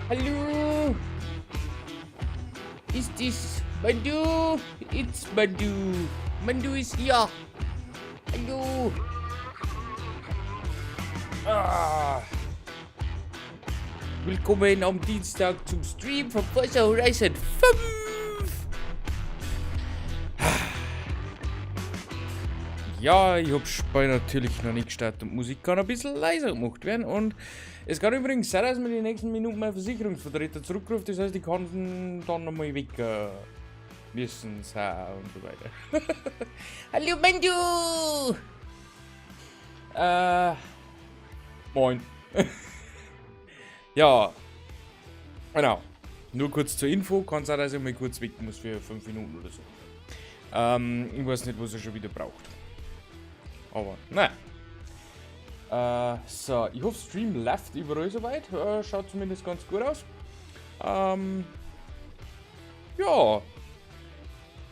Hallo? Ist das Mandu? It's Mandu. Mandu ist hier. Hallo? Ah. Willkommen am Dienstag zum Stream von Forza Horizon 5. Ja, ich hab's bei natürlich noch nicht gestartet und Musik kann ein bisschen leiser gemacht werden. Und es kann übrigens sein, dass mir die nächsten Minuten mein Versicherungsvertreter zurückruft. Das heißt, ich kann dann nochmal weg müssen sein und so weiter. Hallo Mandu! Moin. Ja, genau. Nur kurz zur Info, kann sein, dass ich mal kurz weg muss für 5 Minuten oder so. Ich weiß nicht, was er schon wieder braucht. Aber, naja. So, ich hoffe, Stream läuft überall soweit. Schaut zumindest ganz gut aus. Ja.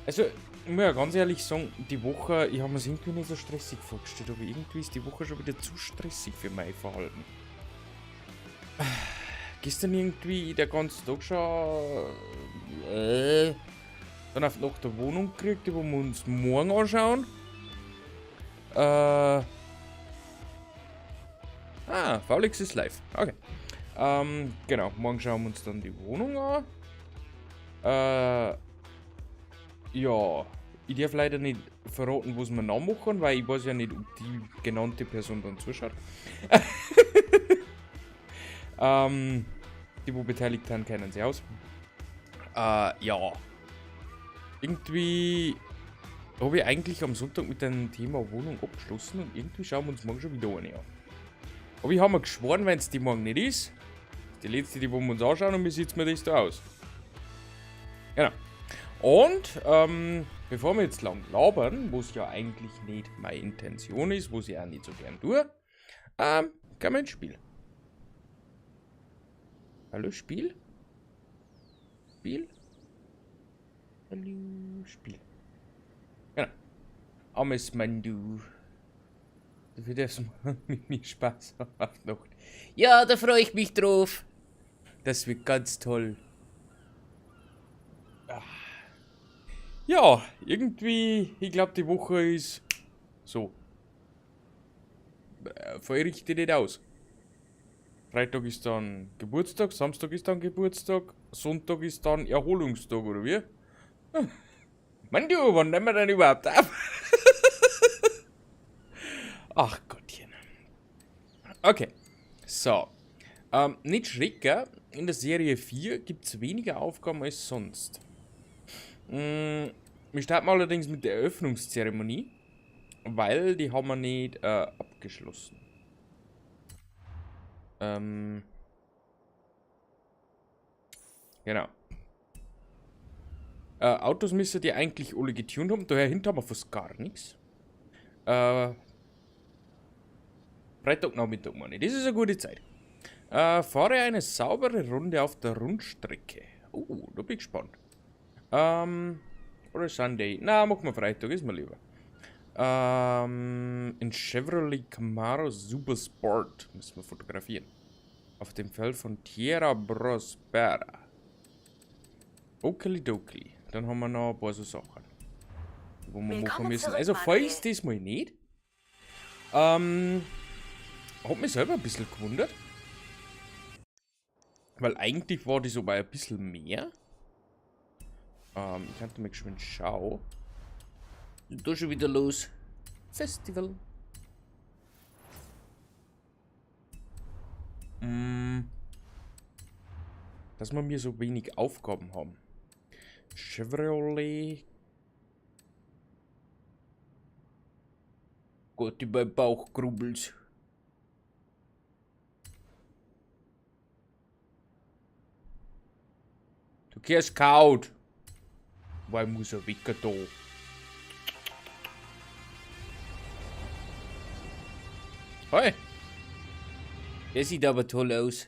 Also, ich muss ja ganz ehrlich sagen, die Woche, ich habe mir es irgendwie nicht so stressig vorgestellt, aber irgendwie ist die Woche schon wieder zu stressig für mein Verhalten. Gestern irgendwie der ganze Tag schon dann auf nach der Wohnung gekriegt, die wir uns morgen anschauen. Faulix ist live. Okay. Genau, morgen schauen wir uns dann die Wohnung an. Ja, ich darf leider nicht verraten, was wir nachmachen, weil ich weiß ja nicht, ob die genannte Person dann zuschaut. Die, wo beteiligt sind, kennen sie aus. Ja. Irgendwie habe ich eigentlich am Sonntag mit dem Thema Wohnung abgeschlossen und irgendwie schauen wir uns morgen schon wieder eine an. Aber ich habe mir geschworen, wenn es die morgen nicht ist, die letzte, die wir uns anschauen und wie sieht mir das da aus. Genau. Und, bevor wir jetzt lang labern, was ja eigentlich nicht meine Intention ist, was ich auch nicht so gern tue, gehen wir ins Spiel. Hallo, Spiel? Spiel? Hallo, Spiel. Genau. Armes Mandu. Dafür darfst du mit mir Spaß haben auf Nacht. Ja, da freue ich mich drauf. Das wird ganz toll. Ja, irgendwie, ich glaube, die Woche ist so. Voll richtig nicht aus. Freitag ist dann Geburtstag, Samstag ist dann Geburtstag, Sonntag ist dann Erholungstag, oder wie? Mann, du, wann nehmen wir denn überhaupt ab? Ach Gottchen. Okay, so. Nicht schrecken, in der Serie 4 gibt es weniger Aufgaben als sonst. Wir starten allerdings mit der Eröffnungszeremonie, weil die haben wir nicht abgeschlossen. Genau. Autos müssen die eigentlich alle getuned haben, daher hinter haben wir fast gar nichts. Freitagnachmittag, meine ich. Das ist eine gute Zeit. Fahre eine saubere Runde auf der Rundstrecke. Da bin ich gespannt. Oder Sunday. Na, machen wir Freitag, ist mir lieber. In Chevrolet Camaro Super Sport müssen wir fotografieren. Auf dem Feld von Tierra Prospera. Okidoki. Dann haben wir noch ein paar so Sachen, wo wir machen müssen. Also, falls diesmal nicht. Hat mich selber ein bisschen gewundert. Weil eigentlich war das aber ein bisschen mehr. Ich kannte mir geschwind schauen. Und da schon wieder los. Festival. Dass wir mir so wenig Aufgaben haben. Chevrolet. Gott, in meinem Bauch grubbelt. Du gehst kaut. Weil muss er weg da. Hey. Der sieht aber toll aus.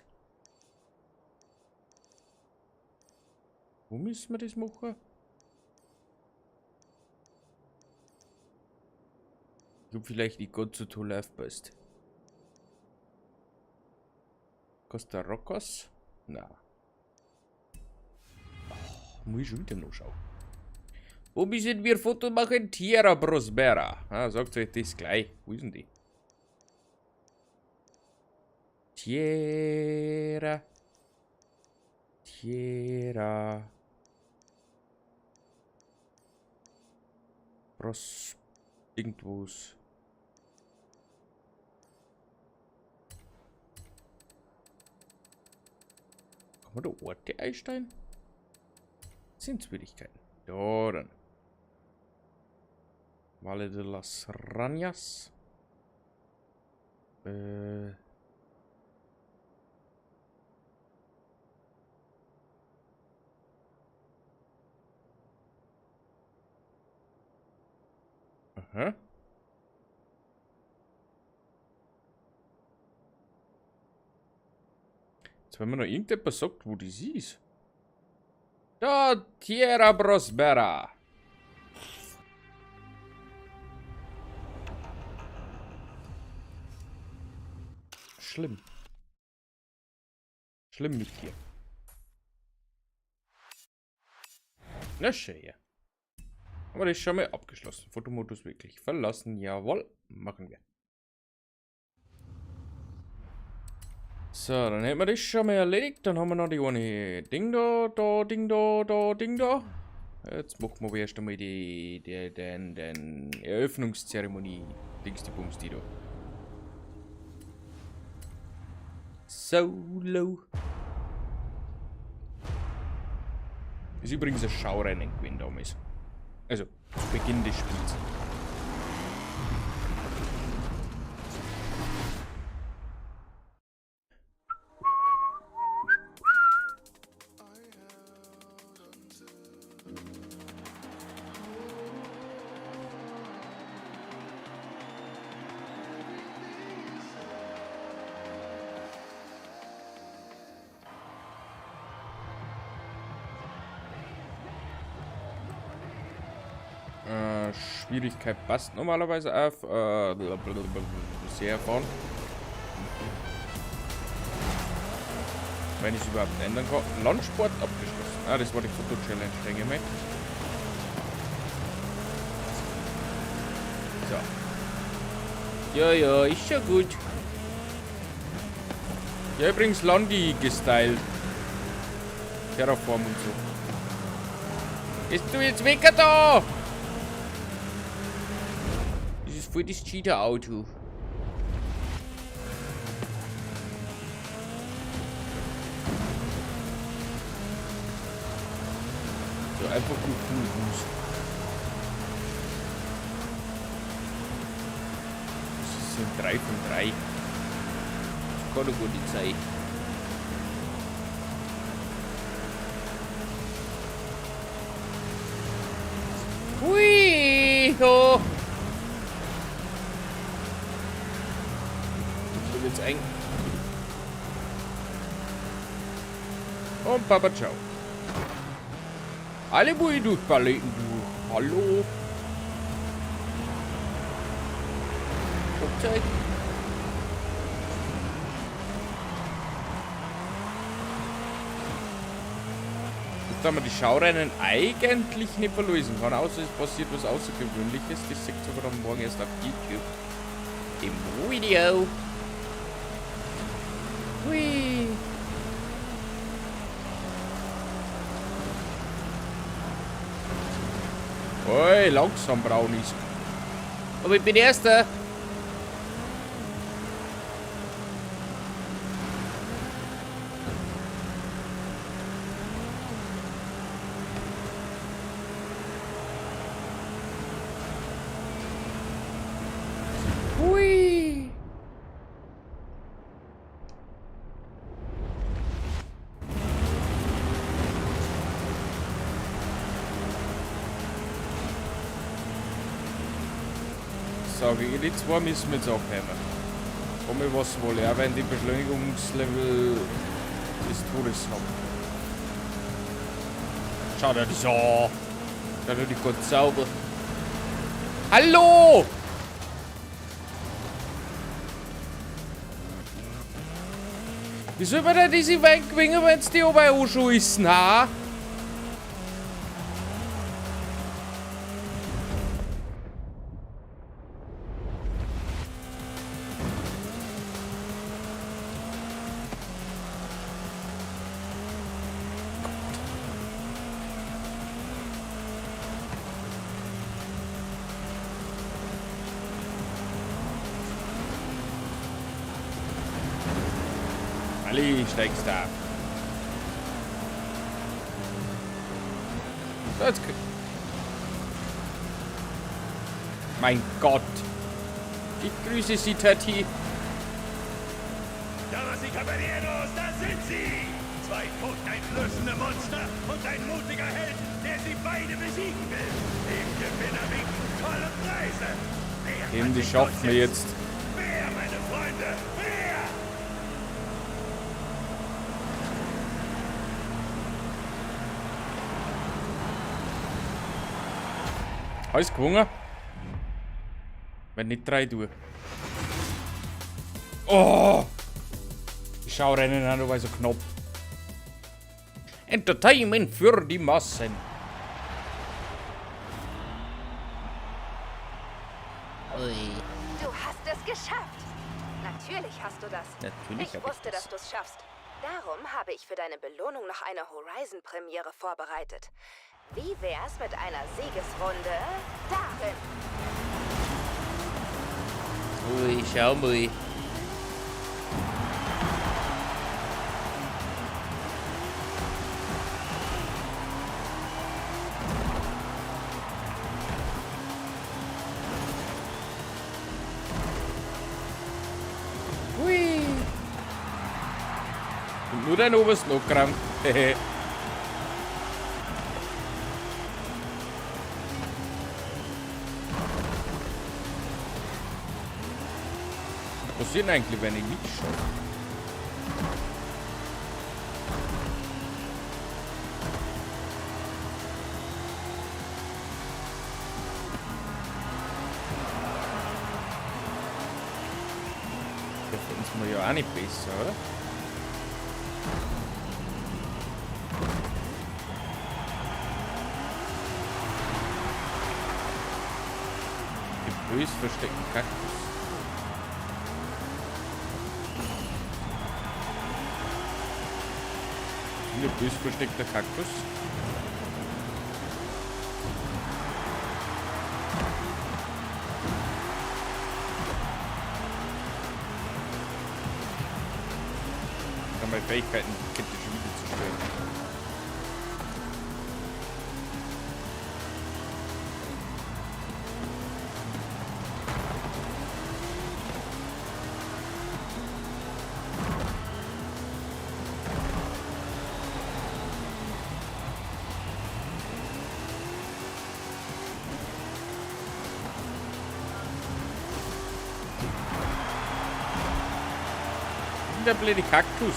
Wo müssen wir das machen? Ich glaube vielleicht nicht ganz so toll aufpasst. Costa Rocos? Na. Muss ich schon wieder noch schauen. Wo müssen wir Foto machen? Tierra Prospera. Ah, sagt euch das gleich. Wo ist denn die? Tierra. Irgendwas. Kann man da Orte einstellen? Sehenswürdigkeiten. Ja, dann. Valle de las Rañas. Aha. Jetzt, wenn mir noch irgendjemand sagt, wo das ist. Da, Tierra Prospera. Schlimm. Schlimm mit dir. Na schön. Aber das ist schon mal abgeschlossen. Fotomodus wirklich verlassen. Jawohl. Machen wir. So, dann hätten wir das schon mal erledigt. Dann haben wir noch die eine Ding da, Ding da, Ding da. Jetzt machen wir aber erst einmal den Eröffnungszeremonie. Dings die Bums, die da. Solo. Ist übrigens ein Schaurennen gewesen damals. Also, zu Beginn des Spiels. Schwierigkeit passt normalerweise auf. Sehr erfahren. Wenn ich es überhaupt ändern kann. Landsport abgeschlossen. Ah, das war die Foto-Challenge, denke ich mal. So. Ja, ist schon gut. Ja, übrigens Landi gestylt. Terraform und so. Bist du jetzt weg da? Das ist voll das Cheater-Auto. So, einfach nur cool Fuß. Das sind 3 von 3. Das kann eine gute Zeit. Hui! Oh. So wird's eng. Und Papa, ciao. Alle Bui durch Paletten durch. Hallo? Flugzeug. Jetzt haben wir die Schaurennen eigentlich nicht verlösen kann, außer es passiert was Außergewöhnliches. Das seht ihr aber dann morgen erst auf YouTube. Im Video. Hui. Oi, langsam, Braunis. Aber ich bin Erster. Hui. Sage ich, die zwei müssen wir jetzt abheben. Komm ich was wohl, ja, wenn die Beschleunigungslevel des Todes haben. Schau dir das an. Schau dir die Gott sauber. Hallo! Wie soll man denn diese weggewinnen, wenn es die oben auch schon ist, ha? Gleich steigst du ab. So, jetzt mein Gott. Ich grüße Sie, Tati. Damas y Caballeros, da sind sie! Zwei furchteinflößende Monster und ein mutiger Held, der sie beide besiegen will. Dem Gewinner winken tolle Preise. Wer Eben, die sich schaffen wir durchsetzt? jetzt. Wer, meine Freunde? Wer? Alles gewonnen? Wenn nicht 3 tue. Oh! Die Schaurennen auch noch so knapp. Entertainment für die Massen. Ui. Du hast es geschafft. Natürlich hast du das. Natürlich Ich hab ich wusste, das. dass du es schaffst. Darum habe ich für deine Belohnung noch eine Horizon-Premiere vorbereitet. Wie wär's mit einer Siegesrunde darin? Ui, schau mal. Hui. Und nur dein oberstes noch krank. Was passiert eigentlich, wenn ich nicht schaffe? Da finden wir ja auch nicht besser, oder? Die bös versteckten Kaktus. Ein bös versteckter Kaktus. Kann meine Fähigkeiten könnte schon wieder zerstören. Der blöde Kaktus.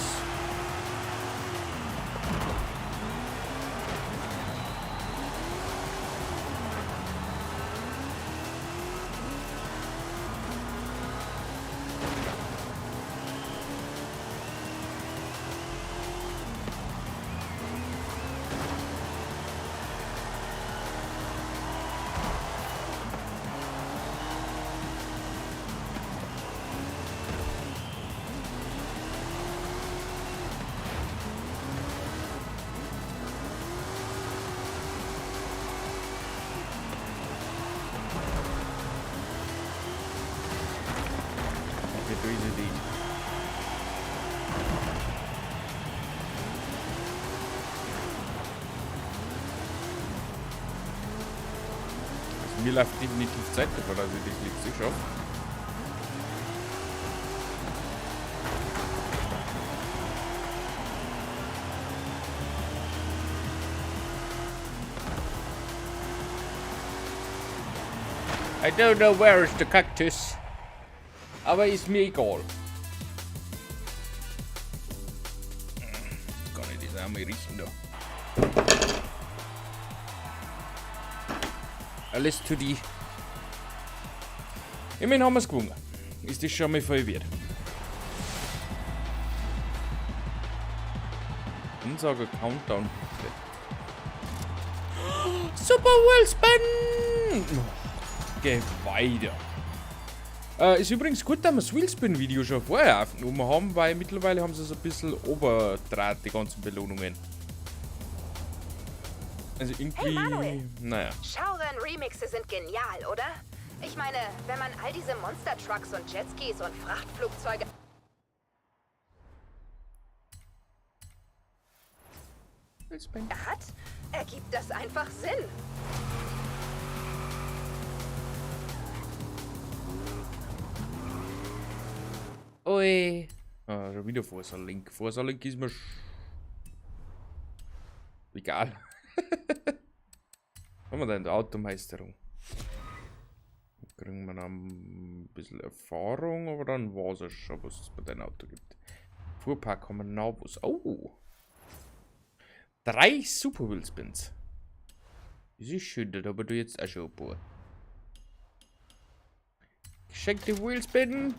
Böse Ding. Also mir läuft definitiv Zeit davon, dass ich das letzte schaffe. I don't know where is the cactus. Aber ist mir egal. Jetzt kann ich das auch mal riechen da. Alles zu die. Immerhin haben wir es gewonnen. Ist das schon mal voll wert. Ansage Countdown. Super Wellspin! Geh weiter. Ist übrigens gut, dass wir das Wheelspin-Video schon vorher aufgenommen haben, weil mittlerweile haben sie so ein bisschen overdraht, die ganzen Belohnungen. Also irgendwie, Hey Manuel. naja. Shauren-Remixe sind genial, oder? Ich meine, wenn man all diese Monster-Trucks und Jetskis und Frachtflugzeuge Wheelspin. hat, ergibt das einfach Sinn. Ui. Ah, schon wieder Forsa-Link. Forsa-Link ist mir egal. Haben wir da in der Automeisterung? Kriegen wir noch ein bisschen Erfahrung, aber dann war es schon, was es bei deinem Auto gibt. Fuhrpark haben wir noch was. Oh! 3 Super Wheelspins. Das ist schön, da aber du jetzt auch schon ein paar. Geschenkte Wheelspin.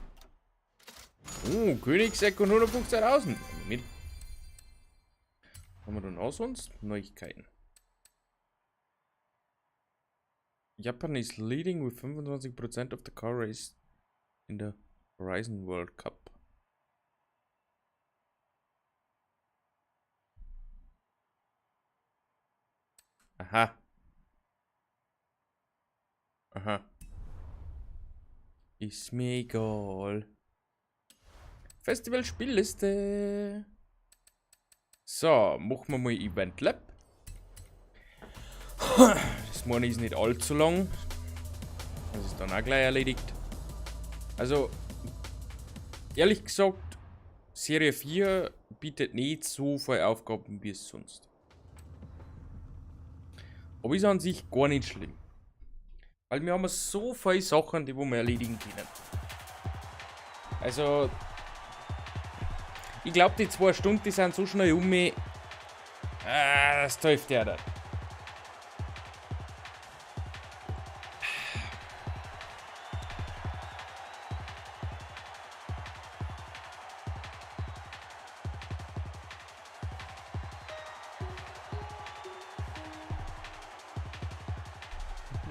Oh, Königseck und 115.000. Mit. Haben wir dann auch sonst Neuigkeiten? Japan is leading with 25% of the car race in the Horizon World Cup. Aha. Aha. Ist mir egal. Festival Spielliste. So, machen wir mal Event Lab. Das meine ist nicht allzu lang. Das ist dann auch gleich erledigt. Also, ehrlich gesagt, Serie 4 bietet nicht so viele Aufgaben wie es sonst. Aber ist an sich gar nicht schlimm. Weil wir haben so viele Sachen, die wir erledigen können. Also, ich glaube, die 2 Stunden, die sind so schnell um mich. Das täuft ja da.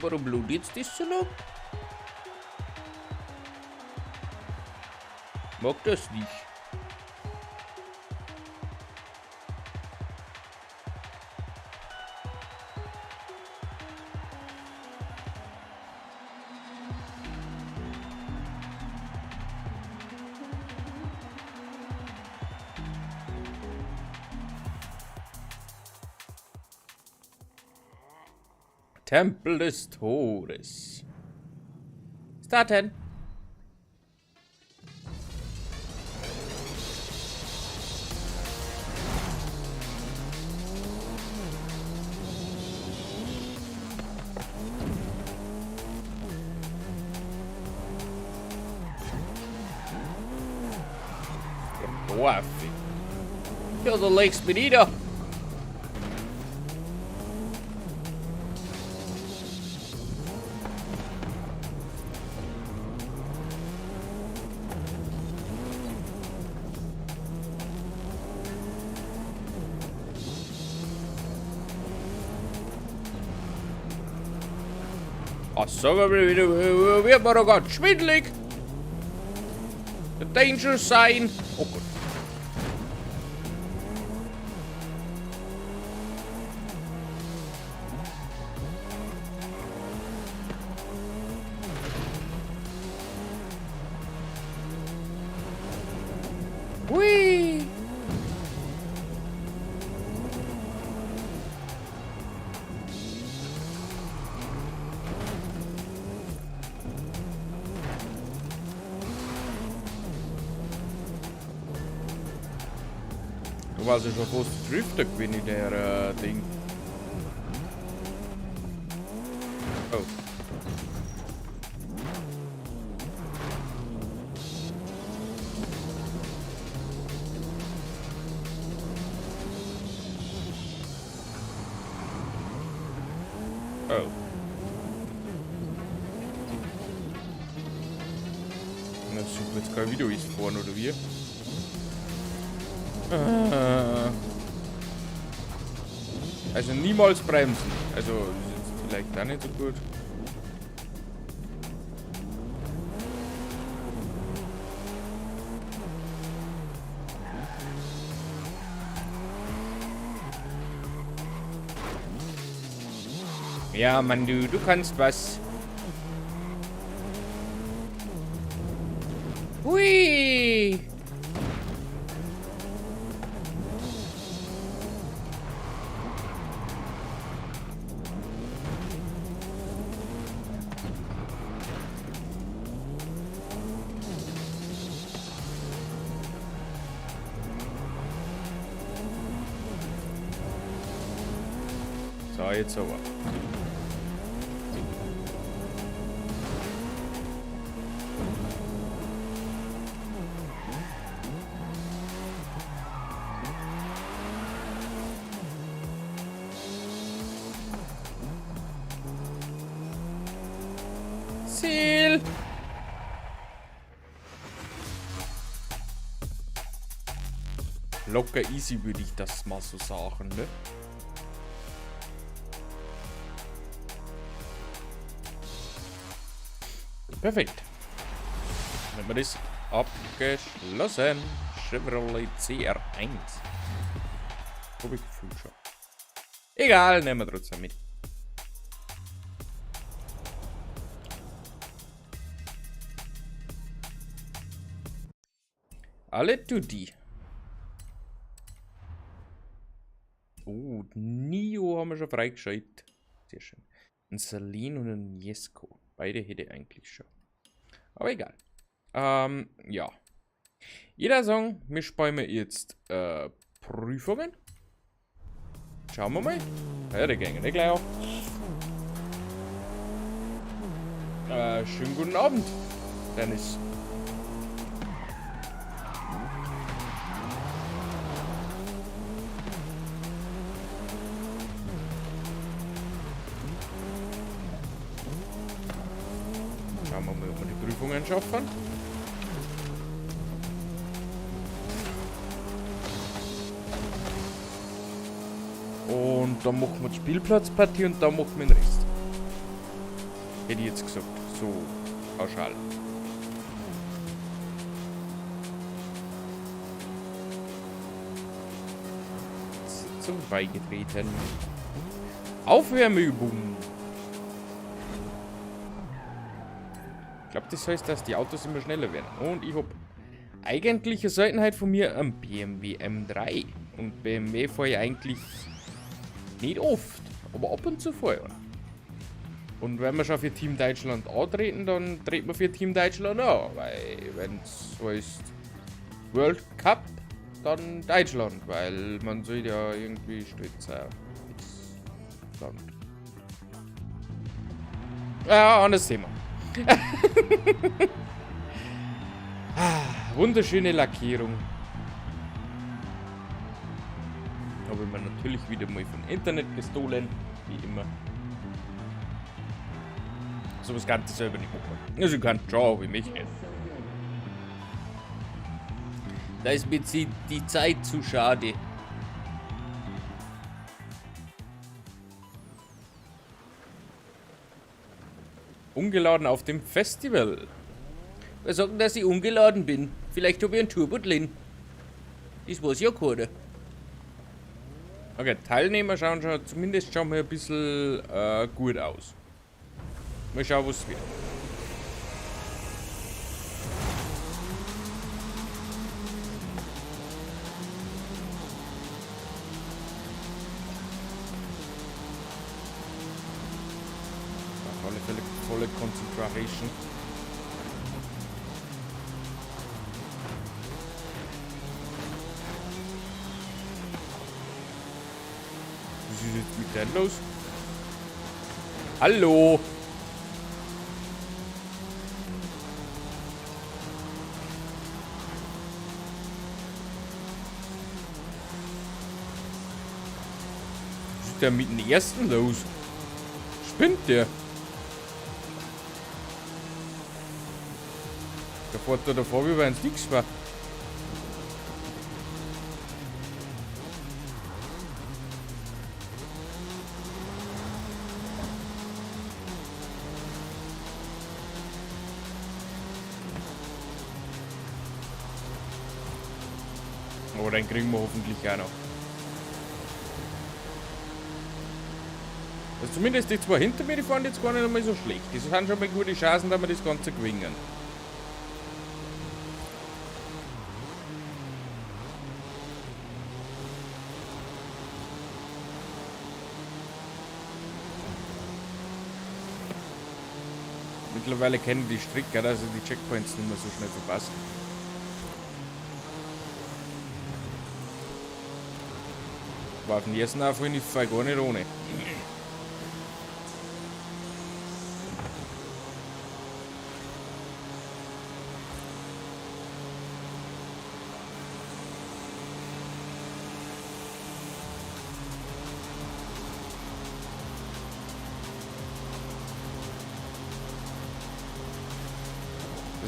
Warum blutet das so lang? Mag das nicht. Tempel des Todes. Starten. Dorf. Ja, du legst mich nieder. So, wird mir doch ganz schwindelig. The danger sign. Oh Gott. Hui. Du warst ja schon fast Drifter gewesen in der Ding. Oh. Oh. Das ist jetzt kein Video ist vorne oder wie? Also niemals bremsen. Also das ist jetzt vielleicht auch nicht so gut. Ja, Mann, du kannst was. Hui! So, jetzt aber. Ziel! Locker easy würde ich das mal so sagen, ne? Perfekt. Dann haben wir das abgeschlossen. Chevrolet CR1. Habe ich gefühlt schon. Egal, nehmen wir trotzdem mit. Alle Tutti. Oh, Nio haben wir schon freigeschaltet. Sehr schön. Ein Celine und ein Jesko. Beide hätte ich eigentlich schon. Aber egal. Ja. Jeder sagen, wir sparen jetzt Prüfungen. Schauen wir mal. Ja, die gehen nicht gleich auf. Schönen guten Abend, Dennis. Schauen wir mal, ob wir die Prüfungen schaffen. Und dann machen wir die Spielplatzpartie und dann machen wir den Rest. Hätte ich jetzt gesagt. So, pauschal. Sitzung beigetreten. Aufwärmübung. Ich glaube, das heißt, dass die Autos immer schneller werden. Und ich habe eigentlich eine Seltenheit von mir am BMW M3. Und BMW fahre ich eigentlich nicht oft, aber ab und zu fahre ich. Und wenn wir schon für Team Deutschland antreten, dann treten wir für Team Deutschland an. Weil, wenn es heißt World Cup, dann Deutschland. Weil man soll ja irgendwie stolz sein. aufs Land. Ja, anderes Thema. Wunderschöne Lackierung. Habe ich mir natürlich wieder mal vom Internet gestohlen, wie immer. So was kann ich selber nicht machen. Also ich kann schauen, wie mich nicht. Da ist mir die Zeit zu schade. Ungeladen auf dem Festival. Wer sagt denn, dass ich ungeladen bin? Vielleicht habe ich einen Turbo drin. Das weiß ja keiner. Okay, Teilnehmer schauen schon, zumindest schauen wir ein bisschen gut aus. Mal schauen, was wird. Auf alle Fälle volle Concentration. Was ist jetzt mit denn los? Hallo! Was ist denn mit dem ersten los? Spinnt der? Der fährt da davor, wie wenn es nichts war. Aber den kriegen wir hoffentlich auch noch. Also zumindest die zwei hinter mir, die fahren jetzt gar nicht einmal so schlecht. Das sind schon mal gute Chancen, dass wir das Ganze gewinnen. Mittlerweile kennen die Stricker, dass die Checkpoints nicht mehr so schnell verpassen. War auf den ersten Anfall nicht gar nicht ohne.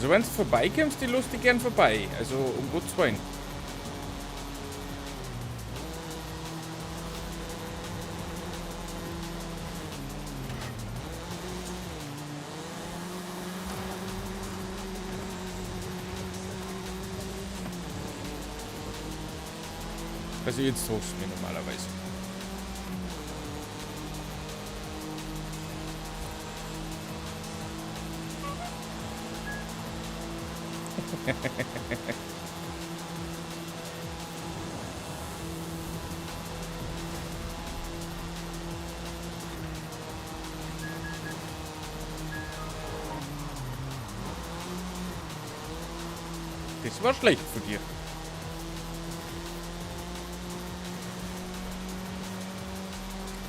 Also wenn du vorbeikommst, die lass dich gern vorbei. Also um Gottes Willen. Also jetzt hast du mich normalerweise. Das war schlecht von dir.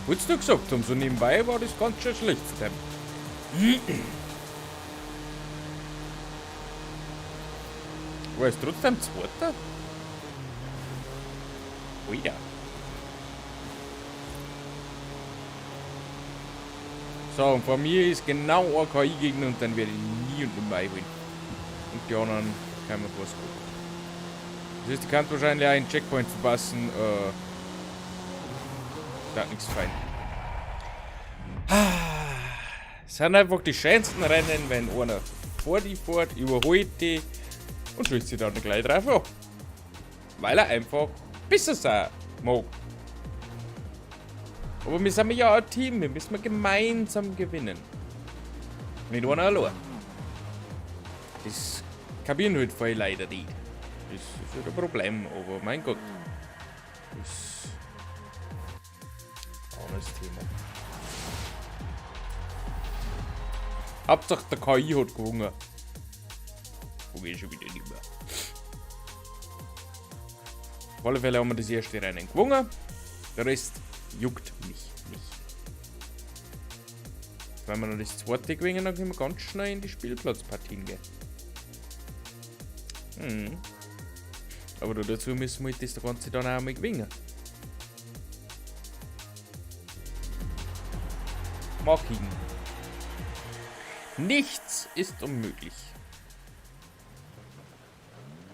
Wolltest du gesagt haben, so nebenbei war das ganz schön schlecht von dem. War es trotzdem Zweiter? Oh ja. So, und von mir ist genau ein KI-Gegner und dann werde ich nie und nimmer einholen. Und die anderen können wir was gucken. Das heißt, die kann wahrscheinlich auch einen Checkpoint verpassen. Da hat nichts fein. Es sind einfach die schönsten Rennen, wenn einer vor die fährt, überholt die und schließt sie dann gleich drauf ab. Weil er einfach besser sein mag. Aber wir sind ja ein Team, wir müssen gemeinsam gewinnen. Nicht einer allein. Das kapieren halt viele leider nicht. Das ist halt ein Problem, aber mein Gott. Das ist ein anderes Thema. Hauptsache der KI hat gewonnen. Wobei schon wieder nicht mehr. Auf alle Fälle haben wir das erste Rennen gewonnen. Der Rest juckt mich nicht. Wenn wir noch das zweite gewinnen, dann können wir ganz schnell in die Spielplatzpartien gehen. Aber dazu müssen wir das Ganze dann auch mal gewinnen. Markigen. Nichts ist unmöglich.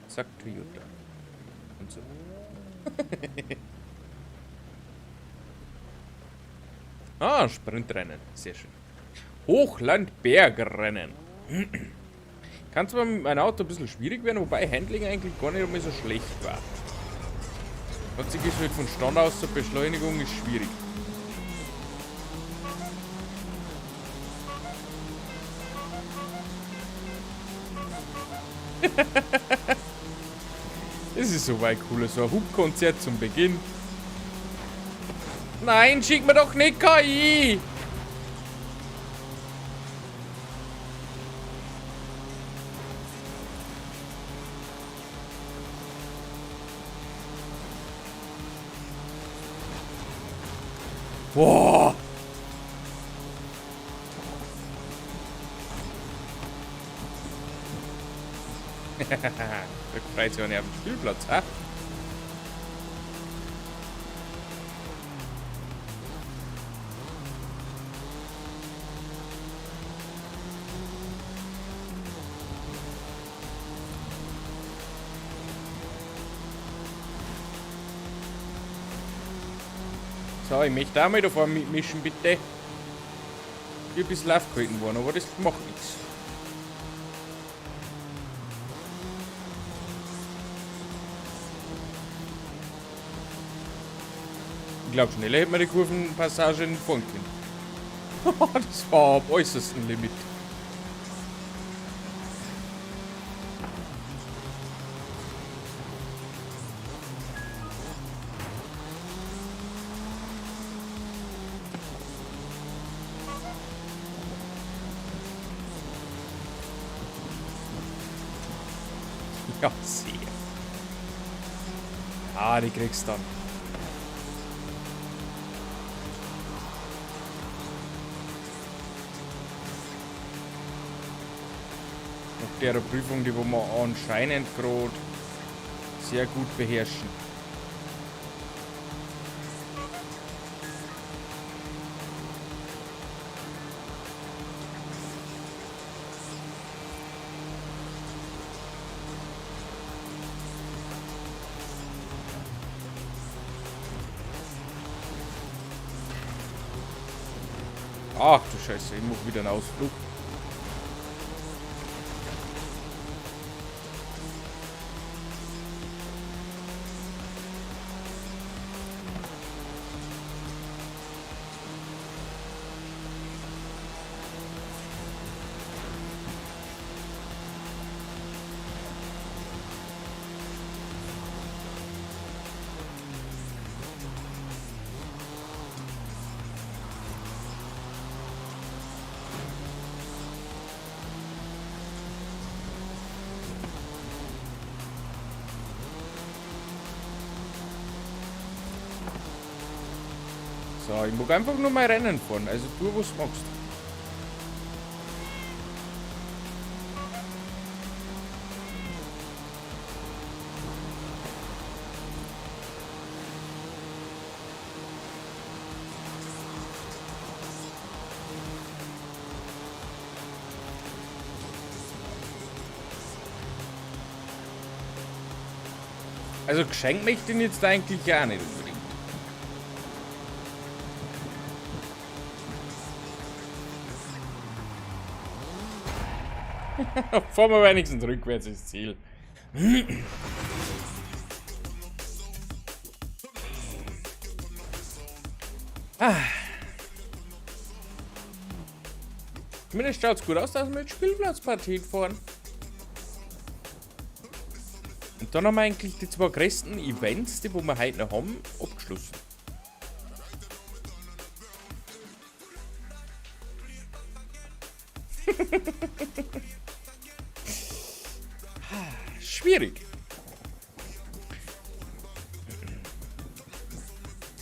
Sagt Toyota. Und so. Sprintrennen. Sehr schön. Hochland-Bergrennen. Kann zwar mit meinem Auto ein bisschen schwierig werden, wobei Handling eigentlich gar nicht einmal so schlecht war. Trotzdem ist halt von Stand aus zur Beschleunigung ist schwierig. Das ist so weit cool, so ein Hubkonzert zum Beginn. Nein, schick mir doch nicht KI! Boah! Da freut sich auch nicht auf dem Spielplatz, ha? So, ich möchte auch mal da vorne mitmischen, bitte. Ich bin ein bisschen aufgehalten worden, aber das macht nichts. Ich glaube, schneller hätte man die Kurvenpassage nicht fahren können. Das war am äußersten Limit. Ja, sehr. Ah, die kriegst du dann. Nach der Prüfung, die wir anscheinend gerade sehr gut beherrschen. Ach du Scheiße, ich mach wieder einen Ausflug. So, ich mag einfach nur mal Rennen fahren. Also tu, was du magst. Also geschenkt möchte ich ihn jetzt eigentlich gar nicht unbedingt. Fahren wir wenigstens rückwärts ins Ziel. Zumindest schaut es gut aus, dass wir mit Spielplatzpartie fahren. Und dann haben wir eigentlich die zwei größten Events, die wir heute noch haben, abgeschlossen. Schwierig.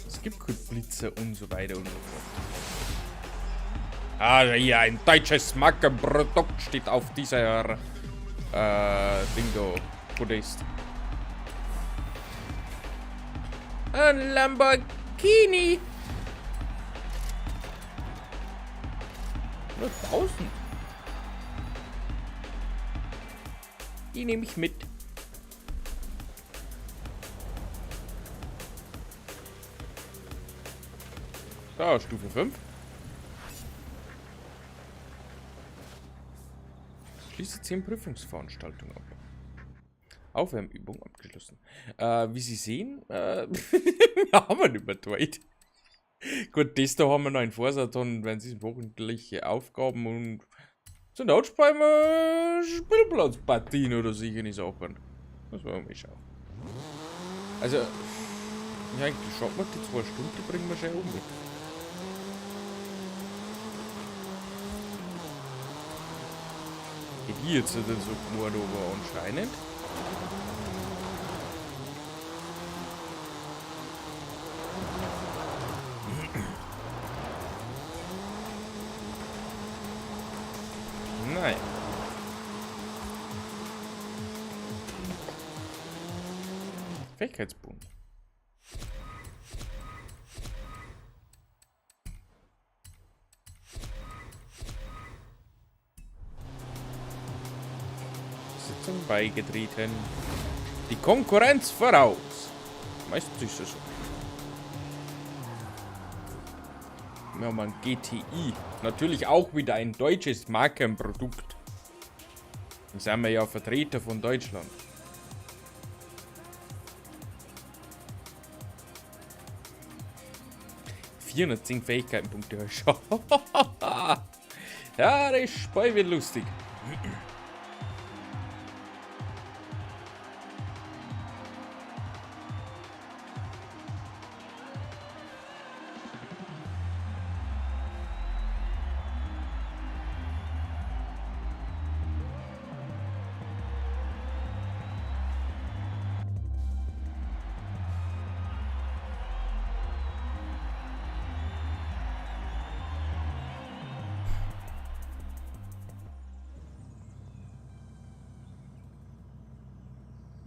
Es gibt Blitze und so weiter und so fort. Also hier ein deutsches Markenprodukt steht auf dieser Dingo Podest. Ein Lamborghini. Nur 1000. Die nehme ich mit. So, Stufe 5. Schließe 10 Prüfungsveranstaltungen ab. Aufwärmübung abgeschlossen. Wie Sie sehen, haben wir nicht mehr Zeit. Gut, das da haben wir noch einen Vorsatz und wenn Sie wöchentliche Aufgaben und zur Not spielen wir Spielplatzpartien oder solche Sachen. Das wollen wir mal schauen. Also, ja, eigentlich schaut man die 2 Stunden, die bringen wir schon um. Geht hier jetzt denn so Mordova anscheinend? Nein. Fähigkeitsbogen. Sitzung beigetreten. Die Konkurrenz voraus. Meistens ist das so. Wir haben ein GTI. Natürlich auch wieder ein deutsches Markenprodukt. Dann sind wir ja Vertreter von Deutschland. ...410 Fähigkeitenpunkte. Ja, das Spiel wird lustig.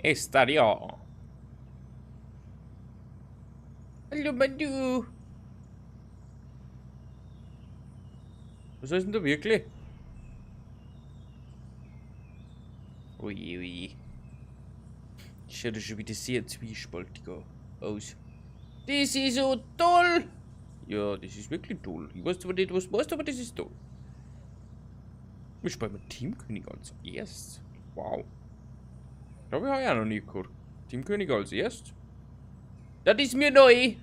Estadio. Hallo Manu. Was heißt denn da wirklich? Ui, ui. Schaut ja schon wieder sehr zwiespaltig aus. Das ist so toll. Ja, das ist wirklich toll. Ich weiß zwar nicht, was du weißt, aber das ist toll. Wir spielen mit Teamkönig als erstes. Wow. Da habe ich auch noch nie gehört. Teamkönig als erstes? Das ist mir neu.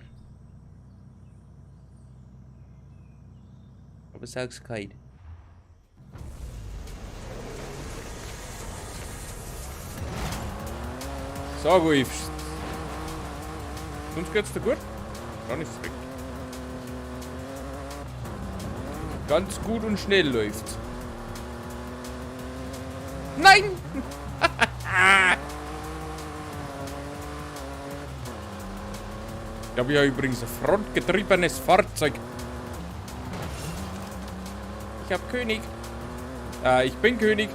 Aber sag's kein. So, Wolf. Sonst geht's dir gut? Dann ist es weg. Ganz gut und schnell läuft's. Nein! Ich habe ja übrigens ein frontgetriebenes Fahrzeug. Ich hab König. Ich bin König.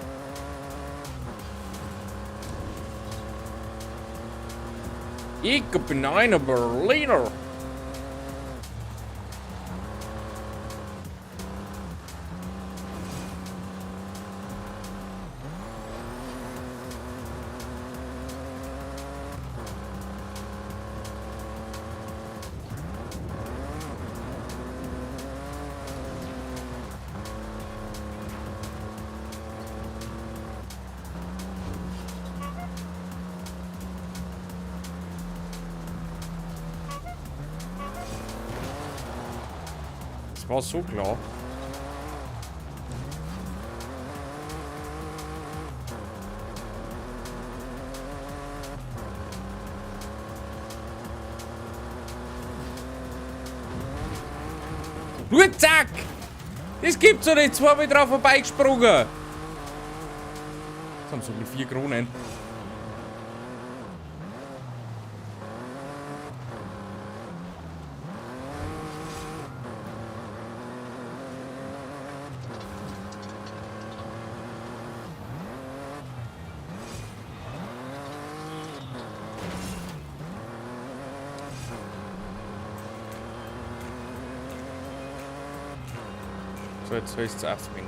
Ich bin ein Berliner. Das war so klar. Nur zack! Das gibt's doch nicht! Zweimal drauf vorbeigesprungen! Das haben so 4 Kronen. So, jetzt soll ich es aufbringen.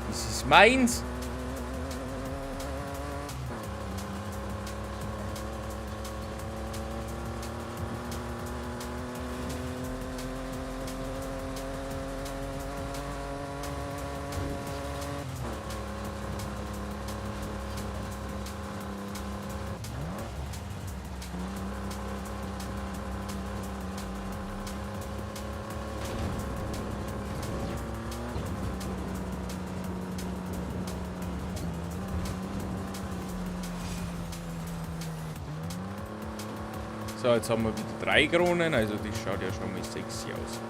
Das ist meins. So, jetzt haben wir wieder 3 Kronen, also das schaut ja schon mal sexy aus.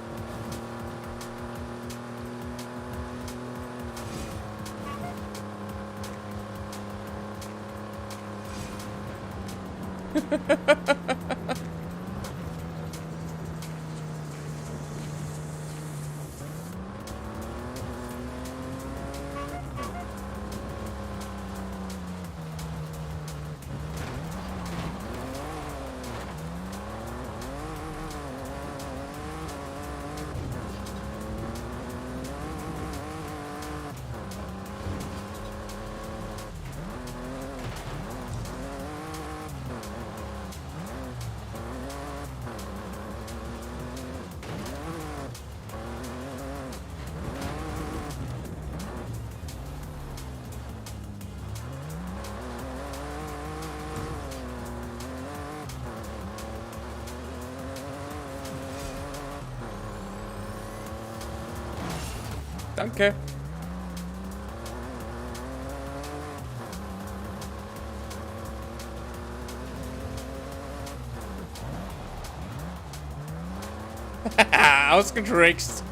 Danke. Ausgetrickst.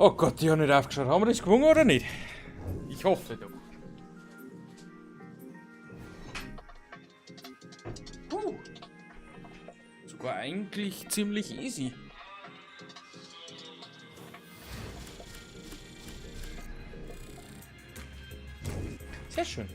Oh Gott, die haben nicht aufgeschaut. Haben wir das gewonnen oder nicht? Ich hoffe doch. Sogar eigentlich ziemlich easy. Sehr schön.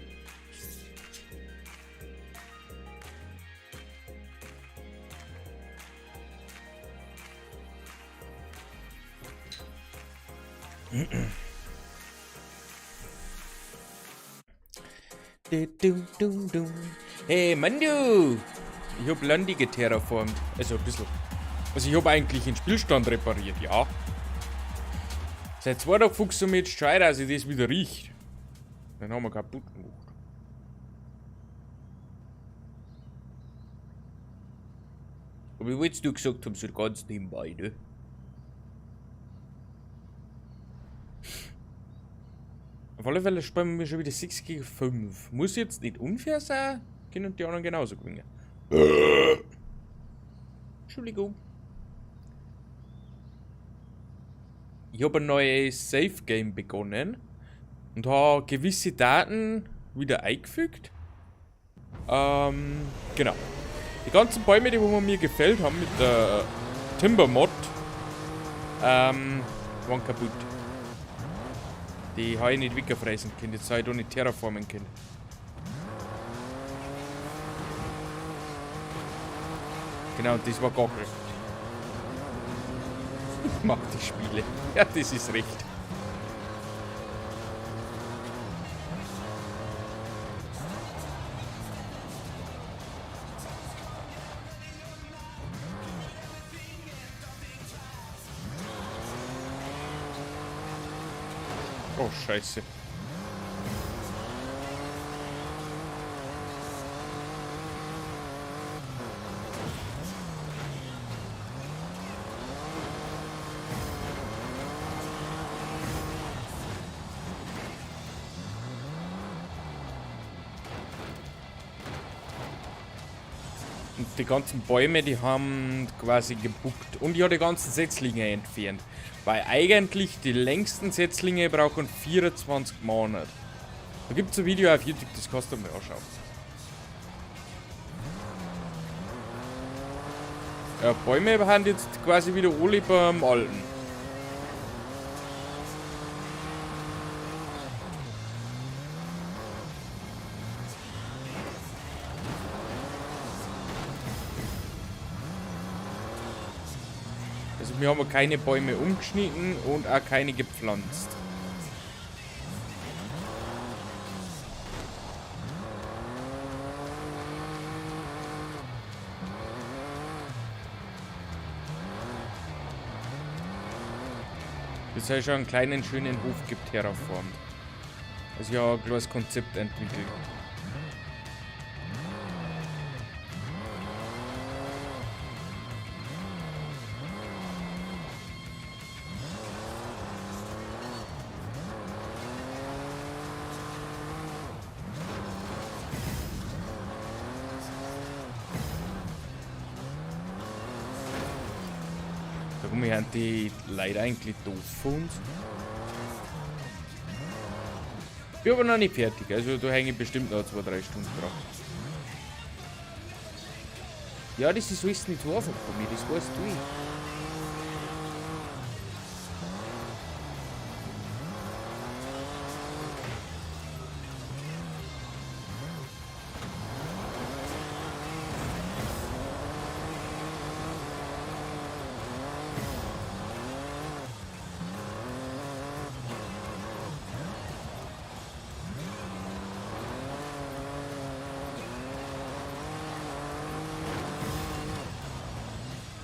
Hey, Mandu! Ich hab Landi geterraformt. Also ein bisschen. Also ich hab eigentlich den Spielstand repariert, ja. Seit 2 Tagen fuchsen wir jetzt gescheit, dass ich das wieder riecht. Dann haben wir kaputt gemacht. Aber wie wolltest du gesagt haben, so ganz nebenbei, ne? Auf alle Fälle spielen wir schon wieder 6 gegen 5. Muss jetzt nicht unfair sein, können die anderen genauso gewinnen. Entschuldigung. Ich habe ein neues Save Game begonnen und habe gewisse Daten wieder eingefügt. Genau. Die ganzen Bäume, die wir mir gefällt haben mit der Timber Mod, waren kaputt. Die habe ich nicht weggefressen können, jetzt habe ich auch nicht terraformen können. Genau, und das war gar nicht. Ich mag die Spiele. Ja, das ist recht. Oh, Scheiße. Und die ganzen Bäume, die haben quasi gebuckt. Und ich habe die ganzen Setzlinge entfernt. Weil eigentlich die längsten Setzlinge brauchen 24 Monate. Da gibt es ein Video auf YouTube, das kannst du mal anschauen. Ja, Bäume haben jetzt quasi wieder alle beim Alten. Also wir haben keine Bäume umgeschnitten und auch keine gepflanzt. Das heißt schon einen kleinen schönen Hof gibt terraformt. Also ja, ein kleines Konzept entwickelt. Warum haben die Leute eigentlich doof von uns? Ich bin aber noch nicht fertig, also da hänge ich bestimmt noch 2-3 Stunden dran. Ja, das ist alles nicht so einfach von mir, das weißt du.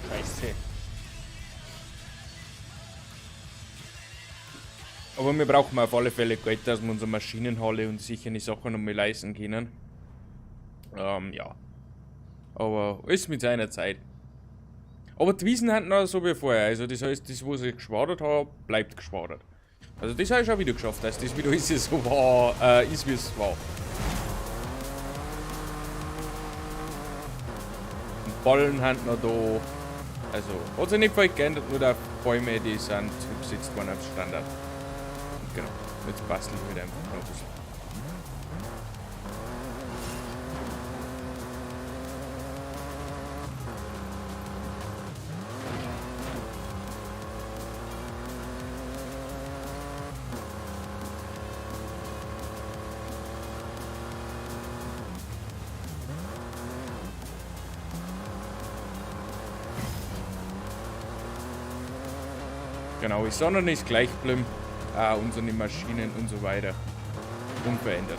Scheiße. Aber wir brauchen auf alle Fälle Geld, dass wir unsere Maschinenhalle und sichere Sachen nochmal leisten können. Ja. Aber alles mit seiner Zeit. Aber die Wiesen hatten noch so wie vorher. Also das heißt, das, was ich geschwadert habe, bleibt geschwadert. Also das habe ich schon wieder geschafft, dass das wieder ist, so war, ist wie es war. Und Ballen haben noch da. Also, hat sich nicht viel geändert, nur die Bäume, die sind zurückgesetzt worden als Standard. Und genau, jetzt basteln wir wieder einfach noch ein bisschen. Genau, die Sonne ist gleich geblieben, unsere Maschinen und so weiter unverändert.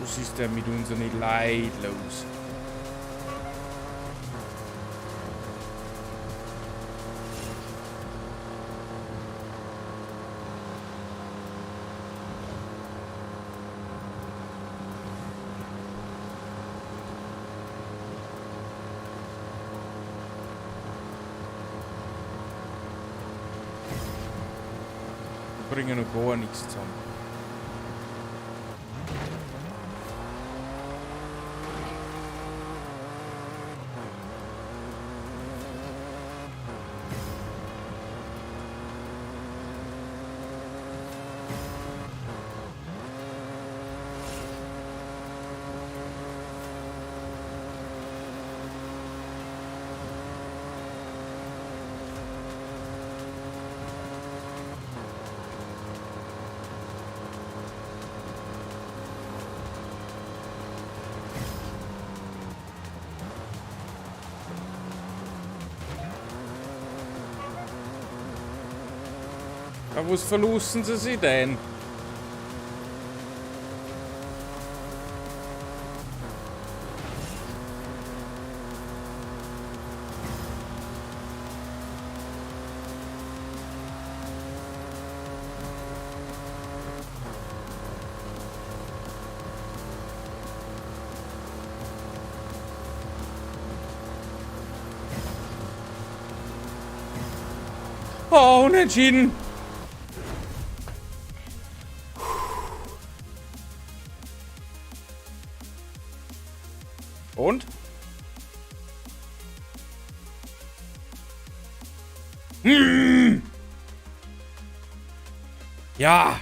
Was ist denn mit unseren Leid los? Wir bringen noch gar nichts zusammen. Aber was verlusten sie sich denn? Oh, unentschieden! Und? Ja!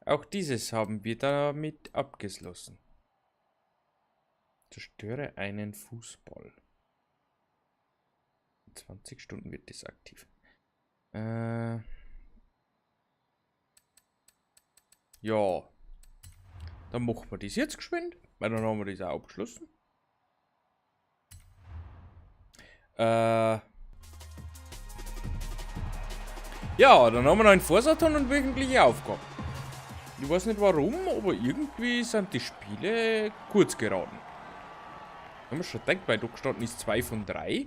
Auch dieses haben wir damit abgeschlossen. Zerstöre einen Fußball. In 20 Stunden wird das aktiv. Ja. Dann machen wir das jetzt geschwind, weil dann haben wir das auch abgeschlossen. Ja, dann haben wir noch einen Vorsatz und wöchentliche Aufgaben. Ich weiß nicht warum, aber irgendwie sind die Spiele kurz geraten. Haben wir schon gedacht, weil da gestanden ist 2 von 3.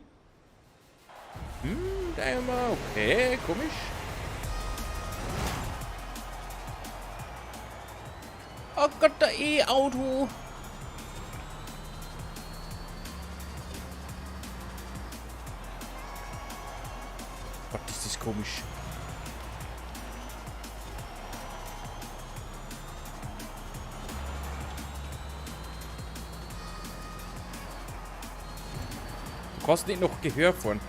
Okay, komisch. Oh Gott, der E-Auto. Gott, ist das komisch. Du hast nicht noch Gehör von.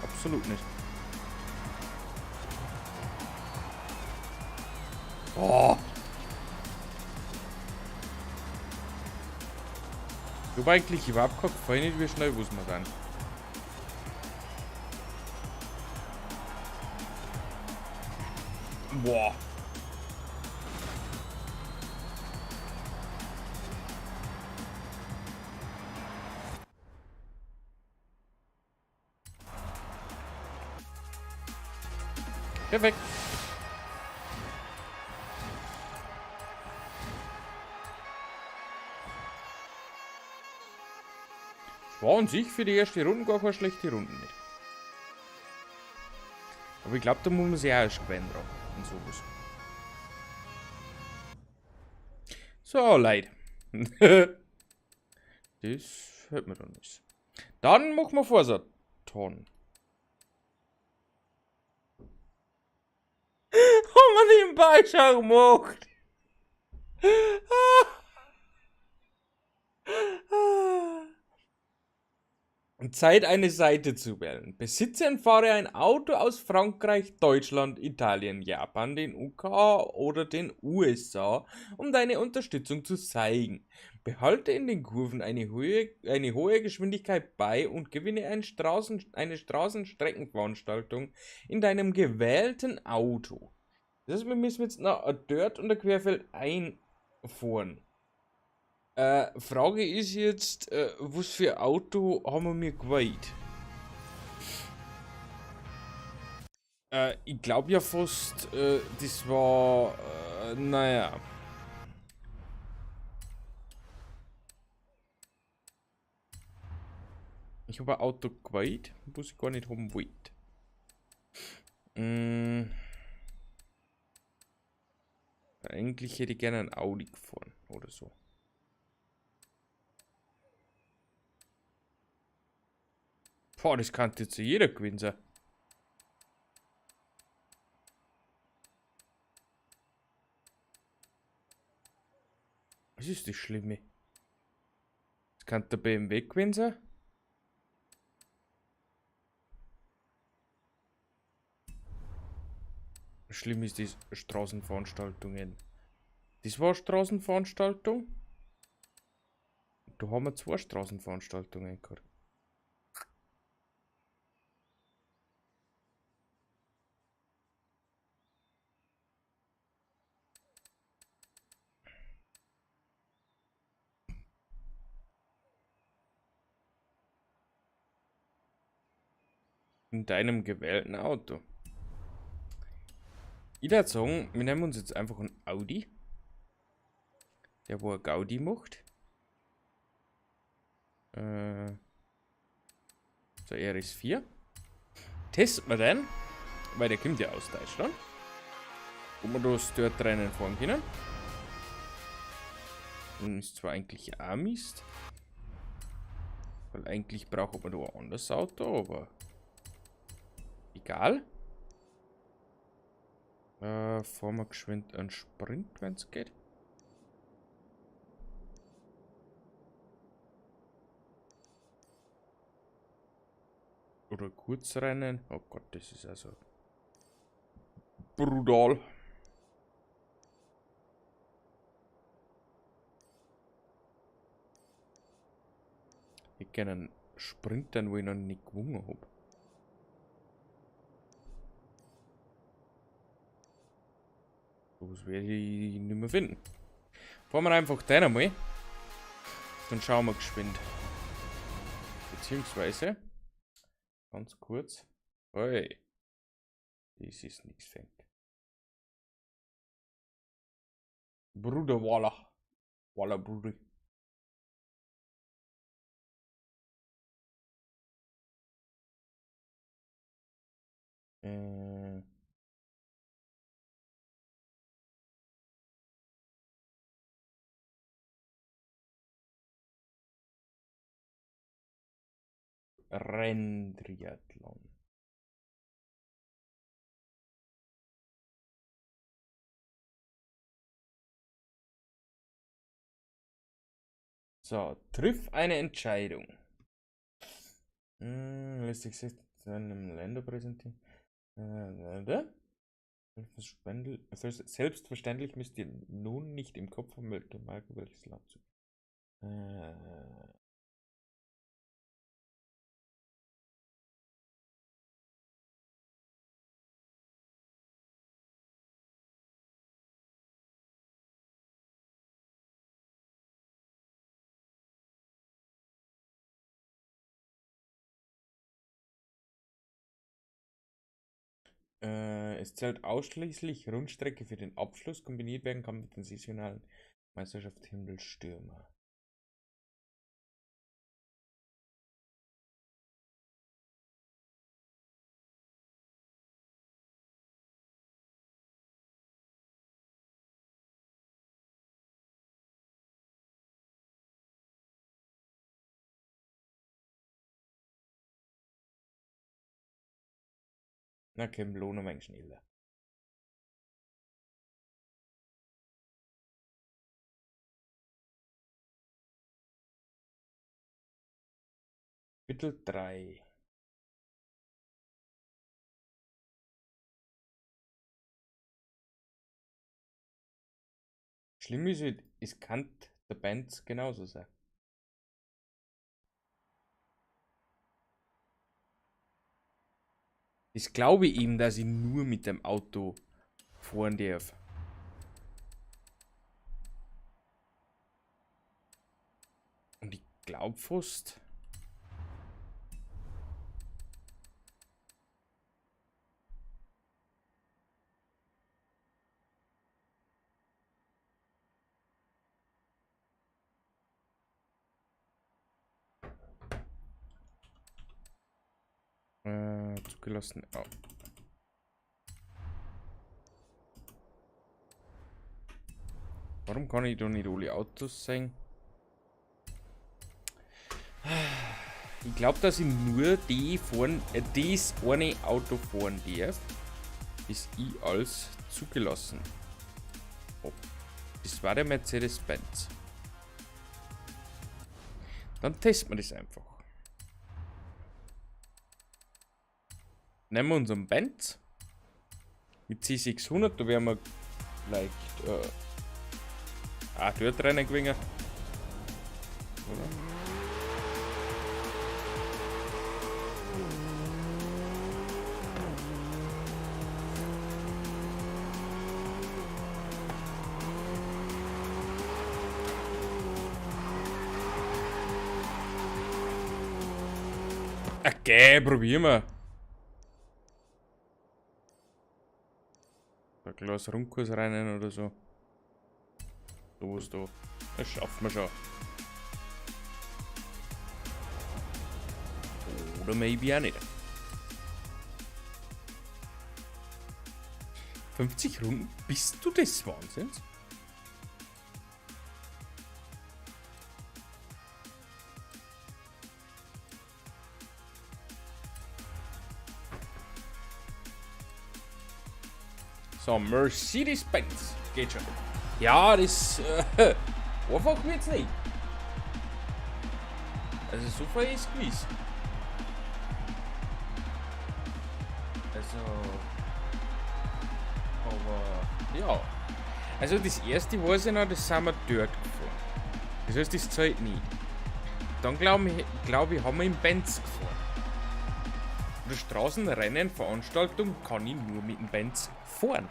Absolut nicht. Oh. Ich habe eigentlich überhaupt kein Gefühl nicht, wie schnell muss man dann. Boah. Perfekt. War an sich für die erste Runde gar keine schlechte Runde nicht. Aber ich glaube, da muss man sich auch erst gewöhnen dran. Und sowas. So, Leute. Das hört man dann nicht. Dann machen wir Vorsatz. Haben wir nebenbei schon gemacht. Zeit, eine Seite zu wählen. Besitze und fahre ein Auto aus Frankreich, Deutschland, Italien, Japan, den UK oder den USA, um deine Unterstützung zu zeigen. Behalte in den Kurven eine hohe Geschwindigkeit bei und gewinne eine Straßenstreckenveranstaltung in deinem gewählten Auto. Das heißt, wir müssen jetzt nach ein Dirt und ein Querfeld einfahren. Frage ist jetzt, was für Auto haben wir mir gewählt? Ich glaube ja fast, das war, naja. Ich habe ein Auto gewählt, was ich gar nicht haben wollte. Eigentlich hätte ich gerne ein Audi gefahren oder so. Boah, das kann jetzt jeder gewinnen sein. Was ist das Schlimme? Das kann der BMW gewinnen sein. Schlimm ist das Straßenveranstaltungen. Das war eine Straßenveranstaltung. Da haben wir 2 Straßenveranstaltungen gehabt. In deinem gewählten Auto. Ich würde sagen, wir nehmen uns jetzt einfach einen Audi. Der wo ein Gaudi macht. So RS4. Testen wir den. Weil der kommt ja aus Deutschland. Ob wir das dort rennen fahren können. Und ist zwar eigentlich auch Mist. Weil eigentlich braucht man da ein anderes Auto, aber egal. Fahren wir geschwind einen Sprint, wenn es geht. Oder Kurzrennen. Oh Gott, das ist also brutal. Ich kenne einen Sprint, den wo ich noch nicht gewonnen habe. Das werde ich nicht mehr finden. Fahren wir einfach den einmal. Dann schauen wir geschwind. Beziehungsweise, ganz kurz. Hey, das ist nichts fängt. Bruder Walla. Walla Bruder. Renntriathlon. So, triff eine Entscheidung. Lässt sich in einem Länder präsentieren. Selbstverständlich müsst ihr nun nicht im Kopf haben, welches Land zu. Es zählt ausschließlich Rundstrecke für den Abschluss. Kombiniert werden kann mit den saisonalen Meisterschaft Himmelstürmer. Na, kein Lohn um ein schneller. Kapitel 3. Schlimm ist, es kann der Band genauso sein. Ich glaube ihm, dass ich nur mit dem Auto fahren darf. Und ich glaube fast. Zugelassen. Oh. Warum kann ich da nicht alle Autos sehen? Ich glaube, dass ich nur das eine Auto fahren darf, das ich als zugelassen habe. Das war der Mercedes-Benz. Dann testen wir das einfach. Nehmen wir unseren Benz mit C600, da werden wir vielleicht dort rein gewinnen. Oder? Okay, probieren wir. Ein Glas Rundkurs rein oder so. Sowas da. Das schaffen wir schon. Oder maybe auch nicht. 50 Runden? Bist du des Wahnsinns? So, Mercedes-Benz. Geht schon. Ja, das einfach wird's nicht. Also so viel ist gewiss. Also. Aber ja. Also das erste weiß ich noch, das sind wir dort gefahren. Das heißt, das zählt nie. Dann glaube ich, haben wir im Benz gefahren. Oder Straßenrennen-Veranstaltung kann ich nur mit dem Benz fahren.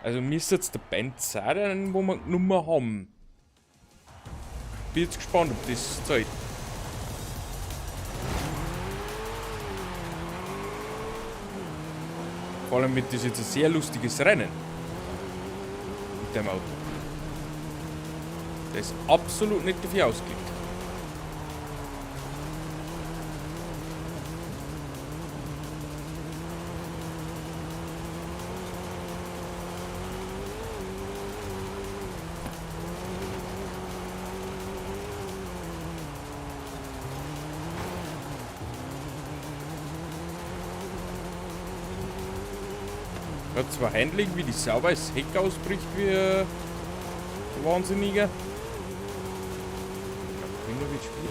Also müsste jetzt der Benz sein, wo wir die Nummer haben. Bin jetzt gespannt, ob das zählt. Vor allem mit das jetzt ein sehr lustiges Rennen. Mit dem Auto. Das ist absolut nicht dafür ausgelegt. Hat zwar Handling, wie die sauber das Heck ausbricht wie ein Wahnsinniger. Ich glaube, wird schwierig.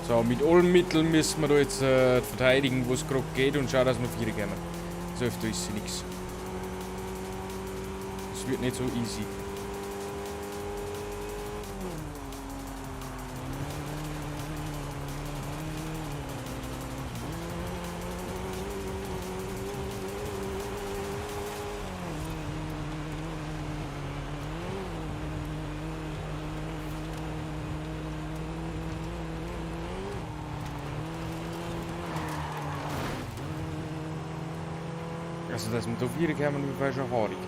So, mit allen Mitteln müssen wir da jetzt verteidigen, wo es gerade geht und schauen, dass wir 4 gehen. So öfter ist sie nichts. Es wird nicht so easy. Also, dass wir da 4 kommen, war schon haarig.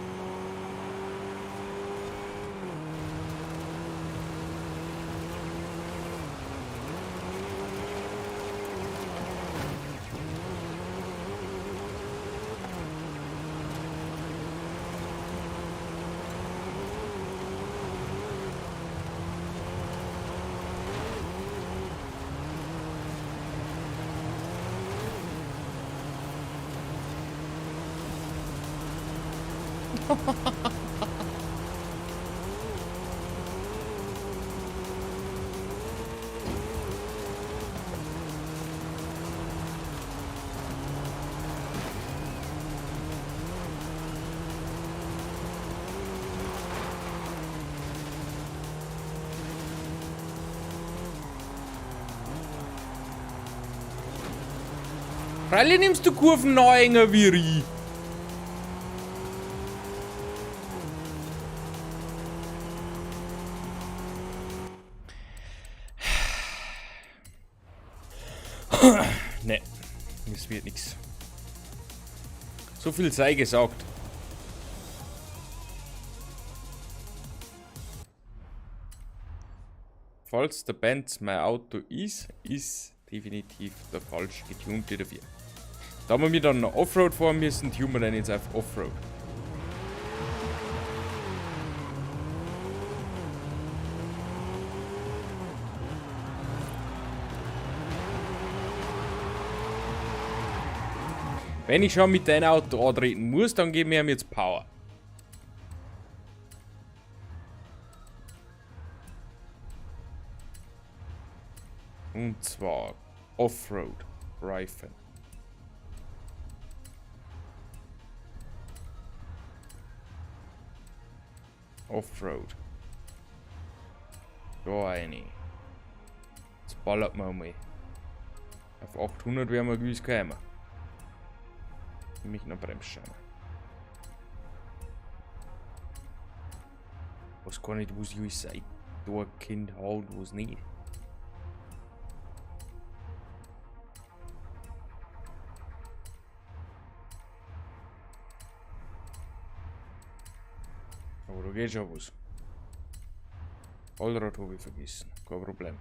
Freilich nimmst du Kurven noch enger wie ich. Ne, das wird nichts. So viel sei gesagt. Falls der Benz mein Auto ist definitiv der falsch getunte dafür. Da wir dann noch Offroad fahren müssen, tun wir dann jetzt auf Offroad. Wenn ich schon mit deinem Auto antreten muss, dann geben wir ihm jetzt Power. Und zwar Offroad Reifen. Offroad. Da eine. Jetzt ballert man mal. Auf 800 werden wir gewiss kommen. Mich noch Bremsscheiben. Was gar nicht, wo es euch seid. Da ein Kind haut, wo es nicht. Aber da geht schon was. Allrad habe ich vergessen. Kein Problem.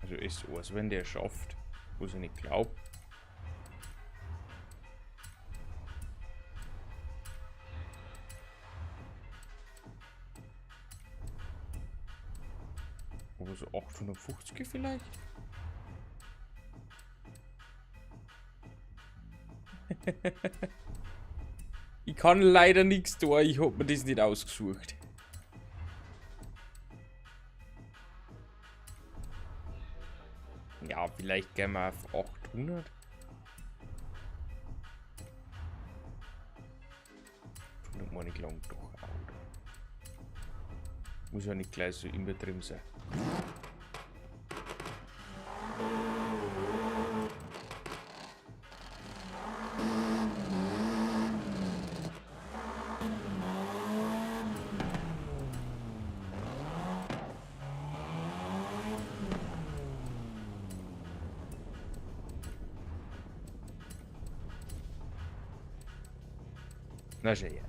Also ist was, wenn der schafft, was ich nicht glaube. Aber so 850 vielleicht? Ich kann leider nichts tun, ich hab mir das nicht ausgesucht. Ja, vielleicht gehen wir auf 800. 800 meine ich lang doch, oder? Muss ja nicht gleich so übertrieben sein. Na schön, ja.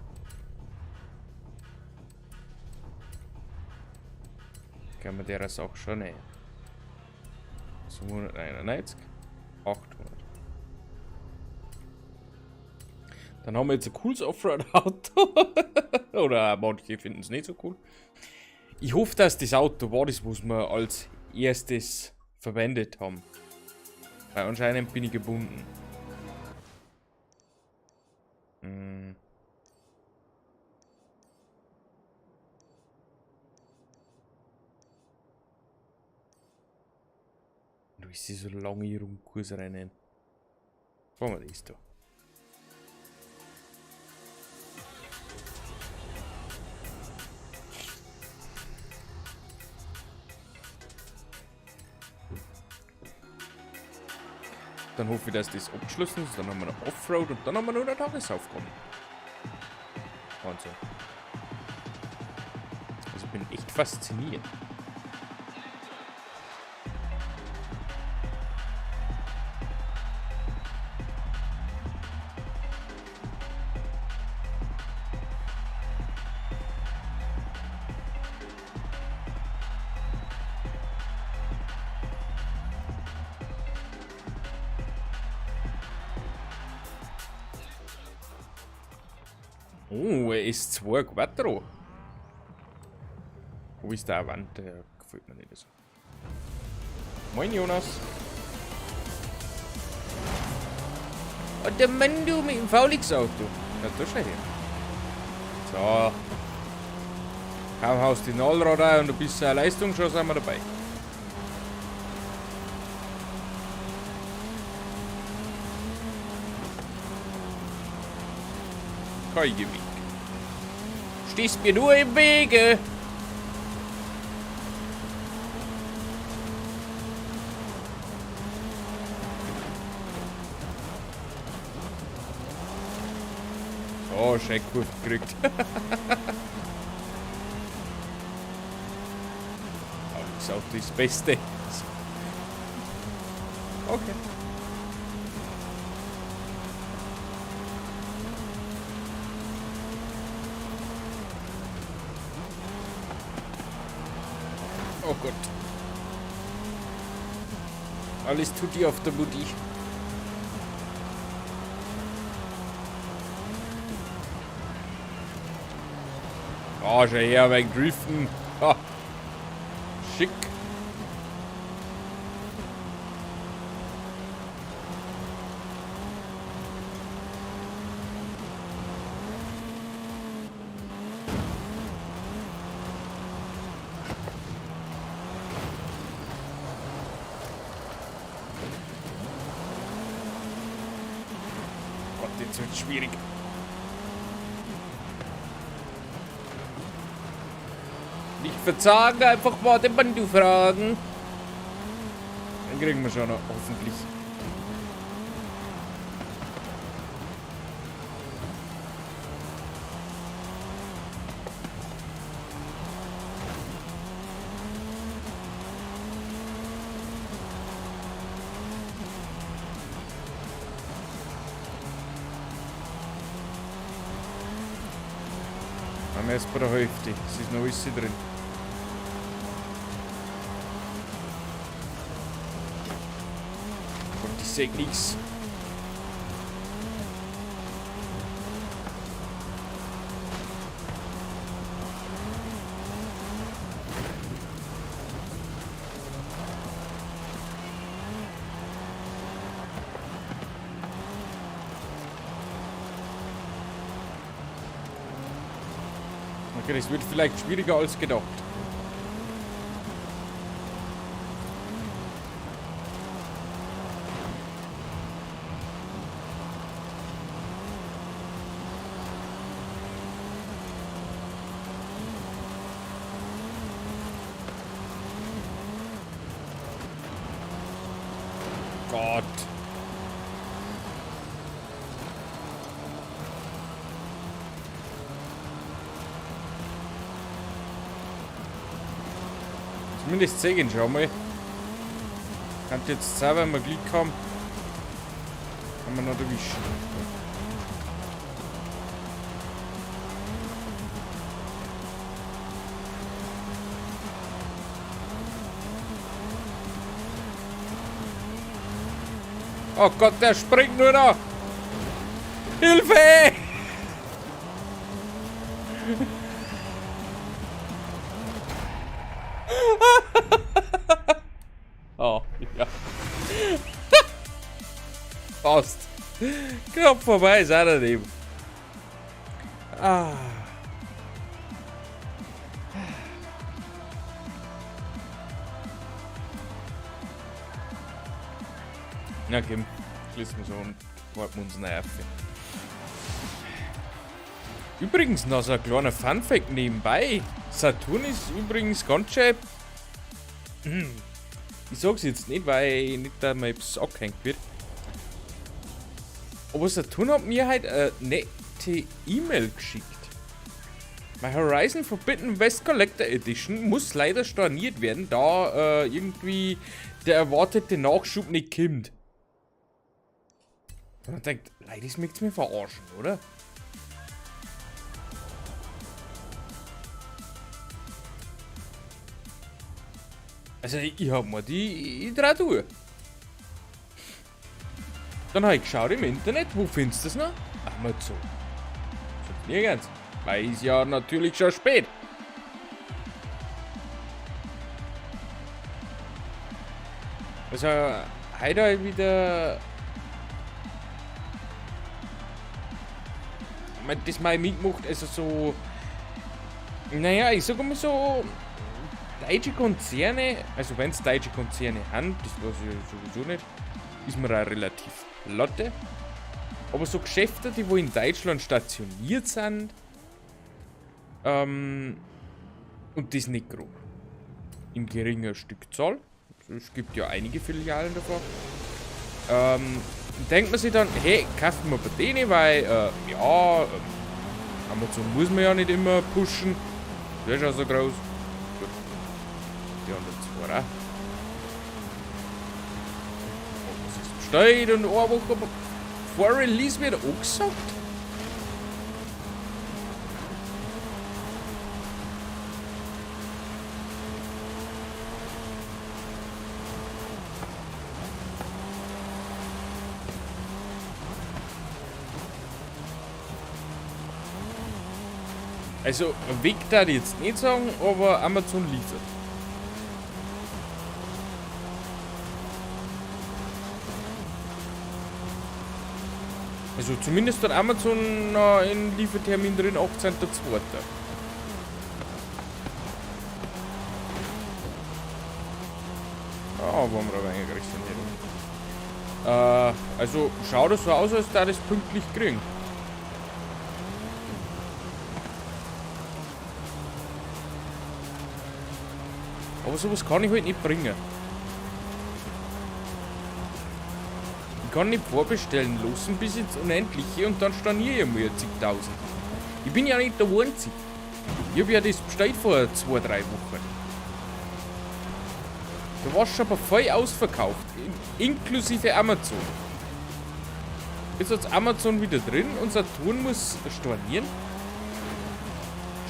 Kann man der Sache schon nehmen. 291, 800. Dann haben wir jetzt ein cooles Offroad-Auto. Oder manche finden es nicht so cool. Ich hoffe, dass das Auto war das, was wir als erstes verwendet haben. Weil anscheinend bin ich gebunden. Du bist so lange hier Kurs rennen. Fahren wir das da. Dann hoffe ich, dass das abgeschlossen ist. Dann haben wir noch Offroad und dann haben wir noch eine Tagesaufgabe. Wahnsinn. Also ich bin echt fasziniert. Oh, er ist 2 Quattro. Wo ist der Wand? Der gefällt mir nicht so. Moin Jonas. Und der Mann, du mit dem VLX-Auto. Na, da schnell her. So. Kaum haust den Allrad ein und ein bisschen Leistung, schon sind wir dabei. Kein Gewicht. Stehst mir nur im Wege. Oh, Scheckkurve gekriegt. Das Auto ist das Beste. Okay. Oh Gott. Alles tut ihr auf der Mutti. Oh, schau her, wegen Driften. Ha. Schick. Gott, jetzt wird's schwierig. Nicht verzagen, einfach mal den Bandu fragen. Dann kriegen wir schon noch, hoffentlich. Haben wir erst bei der Hälfte. Es ist noch alles drin. Und ich sehe nichts. Okay, das wird vielleicht schwieriger als gedacht. Gott. Zumindest sehen schon mal. Kann jetzt sein, wenn wir Glück haben, kann man noch erwischen. Oh Gott, der springt nur noch! Hilfe! Oh, ja. Fast. Knapp vorbei, ist auch daneben. Ah. Na, okay. Schließen wir so und warten wir uns nerven. Übrigens noch so ein kleiner Funfact nebenbei. Saturn ist übrigens ganz schön. Ich sag's jetzt nicht, weil nicht der Maps abgehängt wird. Aber Saturn hat mir halt eine nette E-Mail geschickt. My Horizon Forbidden West Collector Edition muss leider storniert werden, da irgendwie der erwartete Nachschub nicht kommt. Und man denkt, Leute, das möcht's mir verarschen, oder? Also ich hab mir die Literatur. Dann habe ich geschaut im Internet, wo findest du das noch? Amazon. So, nirgends. Weil ist ja natürlich schon spät. Also, heute halt wieder. Das mal mitgemacht, also so. Naja, ich sag mal so. Deutsche Konzerne, also wenn es deutsche Konzerne haben, das weiß ich sowieso nicht, ist mir auch relativ lotte. Aber so Geschäfte, die wo in Deutschland stationiert sind, und das nicht grob. In geringer Stückzahl. Es gibt ja einige Filialen davon. Denkt man sich dann, hey, kaufen wir bei denen, weil, ja, Amazon muss man ja nicht immer pushen. Das ist ja so groß. Gut. Die anderen zwei auch. Was ist bestellt und eine Woche vor Release wird auch gesagt. Also, Weg darf ich jetzt nicht sagen, aber Amazon liefert. Also, zumindest hat Amazon einen Liefertermin drin, 18.02. Ja, waren wir aber eigentlich recht in der Richtung. Also, schaut es so aus, als da das pünktlich kriegen. Aber sowas kann ich halt nicht bringen. Ich kann nicht vorbestellen lassen bis ins Unendliche und dann storniere ich mir zigtausend. Ich bin ja nicht der Einzige. Ich habe ja das bestellt vor 2-3 Wochen. Da war es schon aber voll ausverkauft. Inklusive Amazon. Jetzt hat Amazon wieder drin und Saturn muss stornieren.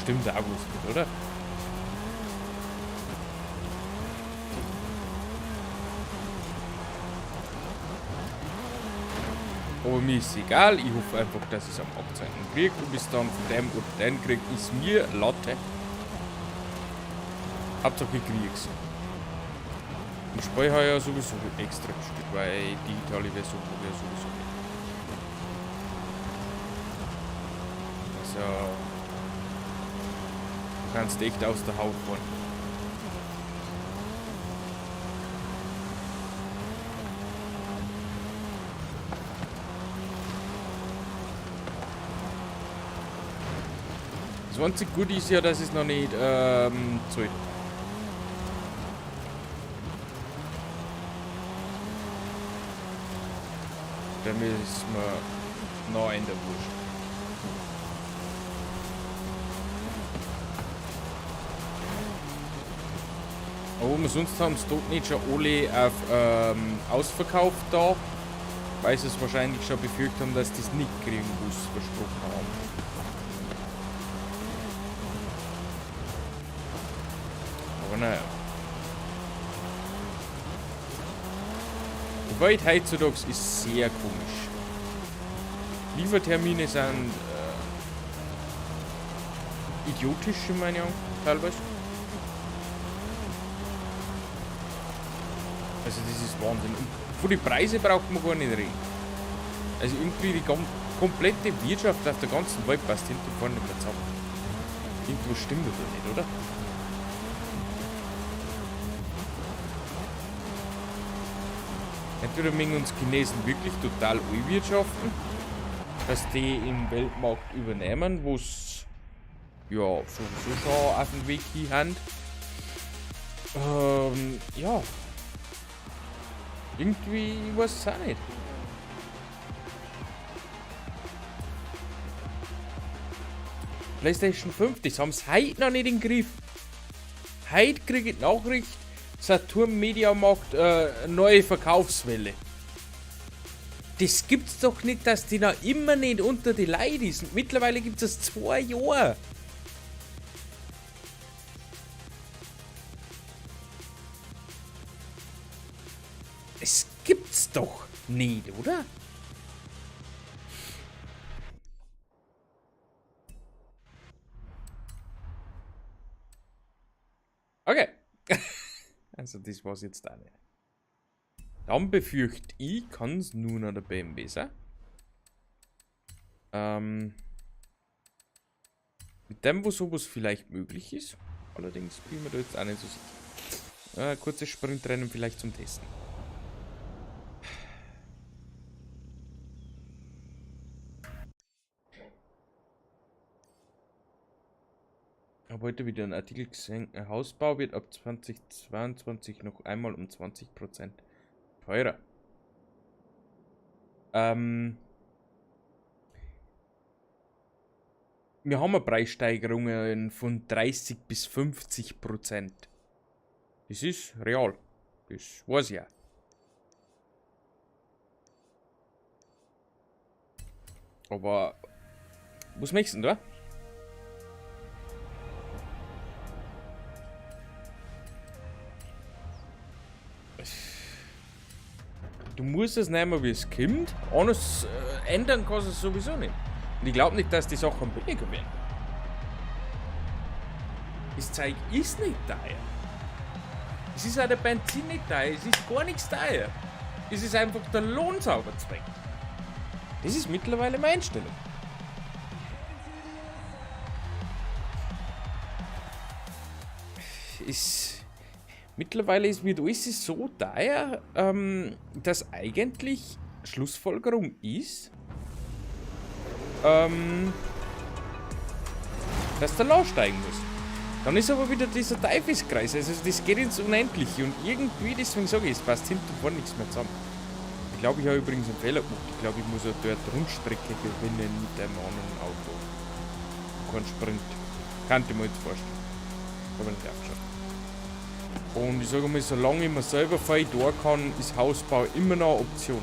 Stimmt auch was nicht, oder? Aber mir ist egal, ich hoffe einfach, dass ich es am 18. kriege und bis dann von dem oder den kriege, ist mir Latte. Hauptsache ich kriege es. Und Spiel habe ich ja sowieso extra gespielt, weil digitale Version habe ich ja sowieso nicht. Also, du kannst echt aus der Haut fahren. Das einzige Gute ist ja, dass es noch nicht zahlt. Dann ist mir noch in der Wurscht. Aber sonst haben es dort nicht schon alle auf ausverkauft da, weil sie es wahrscheinlich schon befürchtet haben, dass das nicht kriegen, was sie versprochen haben. Naja. Die Welt heutzutage ist sehr komisch. Liefertermine sind idiotisch in meiner Meinung, teilweise. Also das ist Wahnsinn. Und von den Preisen braucht man gar nicht reden. Also irgendwie die komplette Wirtschaft auf der ganzen Welt passt hinten vorne nicht mehr zusammen. Irgendwo stimmt das nicht, oder? Entweder mögen uns Chinesen wirklich total wirtschaften, dass die im Weltmarkt übernehmen, wo es ja sowieso schon auf dem Weg hin haben. Ja. Irgendwie, ich weiß es auch nicht. PlayStation 5, das haben sie heute noch nicht in den Griff. Heute kriege ich die Nachricht, Saturn Media macht neue Verkaufswelle. Das gibt's doch nicht, dass die noch immer nicht unter die Leute ist. Mittlerweile gibt es 2 Jahre. Es gibt's doch nicht, oder? Okay. Also das war's jetzt auch nicht. Dann befürchte ich, kann es nur noch der BMW sein. Mit dem, wo sowas vielleicht möglich ist. Allerdings bin ich mir da jetzt auch nicht so sicher. Kurzes Sprintrennen vielleicht zum Testen. Ich habe heute wieder einen Artikel gesehen, ein Hausbau wird ab 2022 noch einmal um 20% teurer. Wir haben Preissteigerungen von 30 bis 50%. Das ist real. Das weiß ich ja. Aber was möchtest du denn da? Du musst es nehmen, wie es kommt. Anders ändern kannst du es sowieso nicht. Und ich glaube nicht, dass die Sachen billiger werden. Das Zeug ist nicht teuer. Es ist auch der Benzin nicht teuer. Es ist gar nichts teuer. Es ist einfach der Lohn sauber zu bringen. Das ist mittlerweile meine Einstellung. Mittlerweile wird alles so teuer, dass eigentlich Schlussfolgerung ist, dass der Lohn steigen muss. Dann ist aber wieder dieser Teufelskreis, also das geht ins Unendliche und irgendwie, deswegen sage ich, es passt hinten und vorne nichts mehr zusammen. Ich glaube, ich habe übrigens einen Fehler gemacht. Ich glaube, ich muss eine dort Rundstrecke gewinnen mit einem anderen Auto. Kein Sprint. Kann ich mir jetzt vorstellen. Aber nicht aufgeschaut. Und ich sage mal, solange ich mir selber fein da kann, ist Hausbau immer noch eine Option.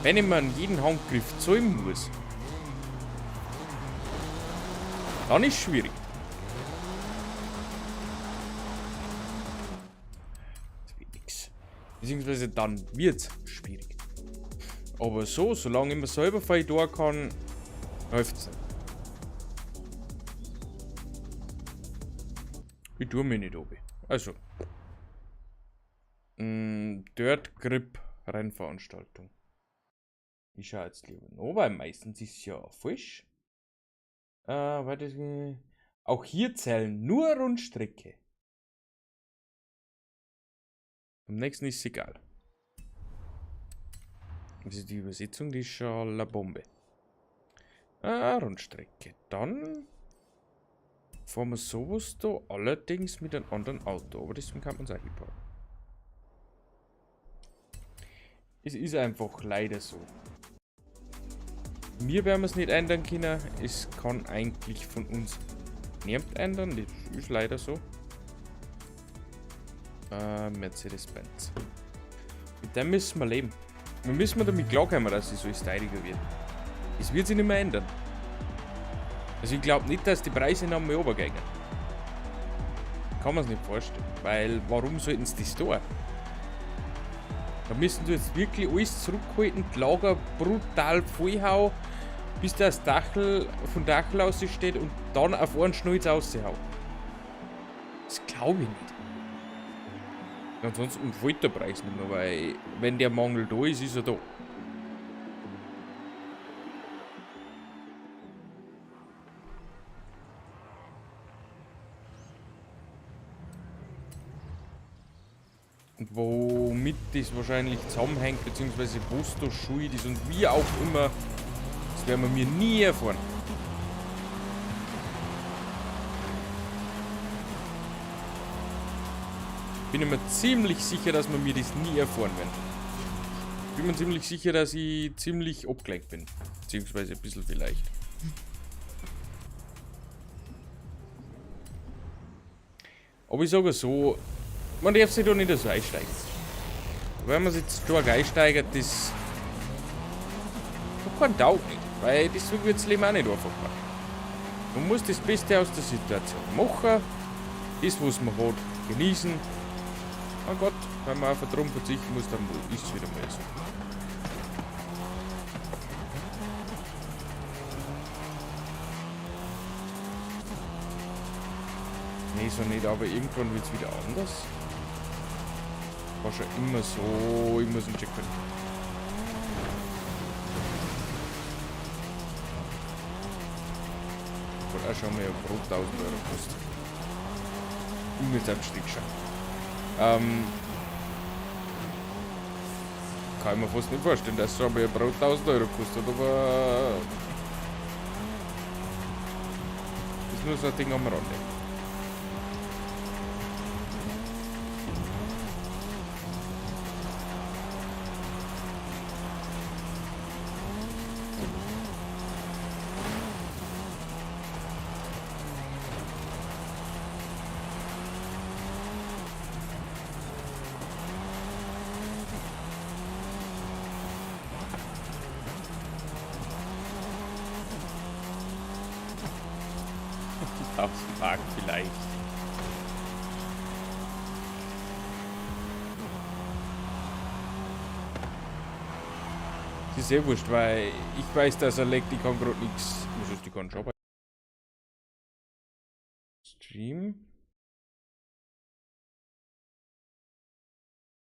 Wenn ich mir an jeden Handgriff zahlen muss, dann ist es schwierig. Das wird nix. Beziehungsweise dann wird es schwierig. Aber so, solange ich mir selber fein da kann, läuft es nicht. Ich tue mich nicht oben. Also. Dirt Grip Rennveranstaltung. Ich schaue jetzt lieber noch, weil meistens ist es ja falsch. Auch hier zählen nur Rundstrecke. Am nächsten ist es egal. Also die Übersetzung, die ist schon la Bombe. Rundstrecke. Dann fahren wir sowas da, allerdings mit einem anderen Auto. Aber deswegen kann man es auch hinbauen. Es ist einfach leider so. Wir werden es nicht ändern können. Es kann eigentlich von uns niemand ändern. Das ist leider so. Mercedes-Benz. Mit dem müssen wir leben. Wir müssen damit klarkommen, dass es so steiliger wird. Es wird sich nicht mehr ändern. Also ich glaube nicht, dass die Preise noch mehr runtergehen. Kann man es nicht vorstellen. Weil, warum sollten sie das tun? Da müssen sie jetzt wirklich alles zurückhalten, die Lager brutal vollhauen, bis das Dachel vom Dachel aus steht und dann auf einen Schnulz raushauen. Das glaube ich nicht. Ansonsten fällt der Preis nicht mehr, weil wenn der Mangel da ist, ist er da. Und womit das wahrscheinlich zusammenhängt, beziehungsweise was da schuld ist und wie auch immer, das werden wir mir nie erfahren. Bin ich mir ziemlich sicher, dass wir mir das nie erfahren werden. bin mir ziemlich sicher, dass ich ziemlich abgelenkt bin. Beziehungsweise ein bisschen vielleicht. Aber ich sage so, man darf sich da nicht so einsteigen. Wenn man sich jetzt stark einsteigert, das hat keinen Taugt nicht. Weil deswegen wird das Leben auch nicht einfach machen. Man muss das Beste aus der Situation machen, das was man hat, genießen. Mein Gott, wenn man auf einen Traum verzichten muss, dann ist es wieder mal so. Nee, so nicht, aber irgendwann wird es wieder anders. War schon immer so, ich muss einen checken. Hat auch schon mal ein Brot 1000 Euro gekostet. Ich muss selbstständig schauen. Kann ich mir fast nicht vorstellen, dass schon mal ein Brot 1000 Euro kostet, aber das ist nur so ein Ding am Rande. Aufs Park vielleicht. Das ist sehr wurscht, weil ich weiß, dass er leckt, ich kann gerade nichts. Ich muss jetzt die Stream.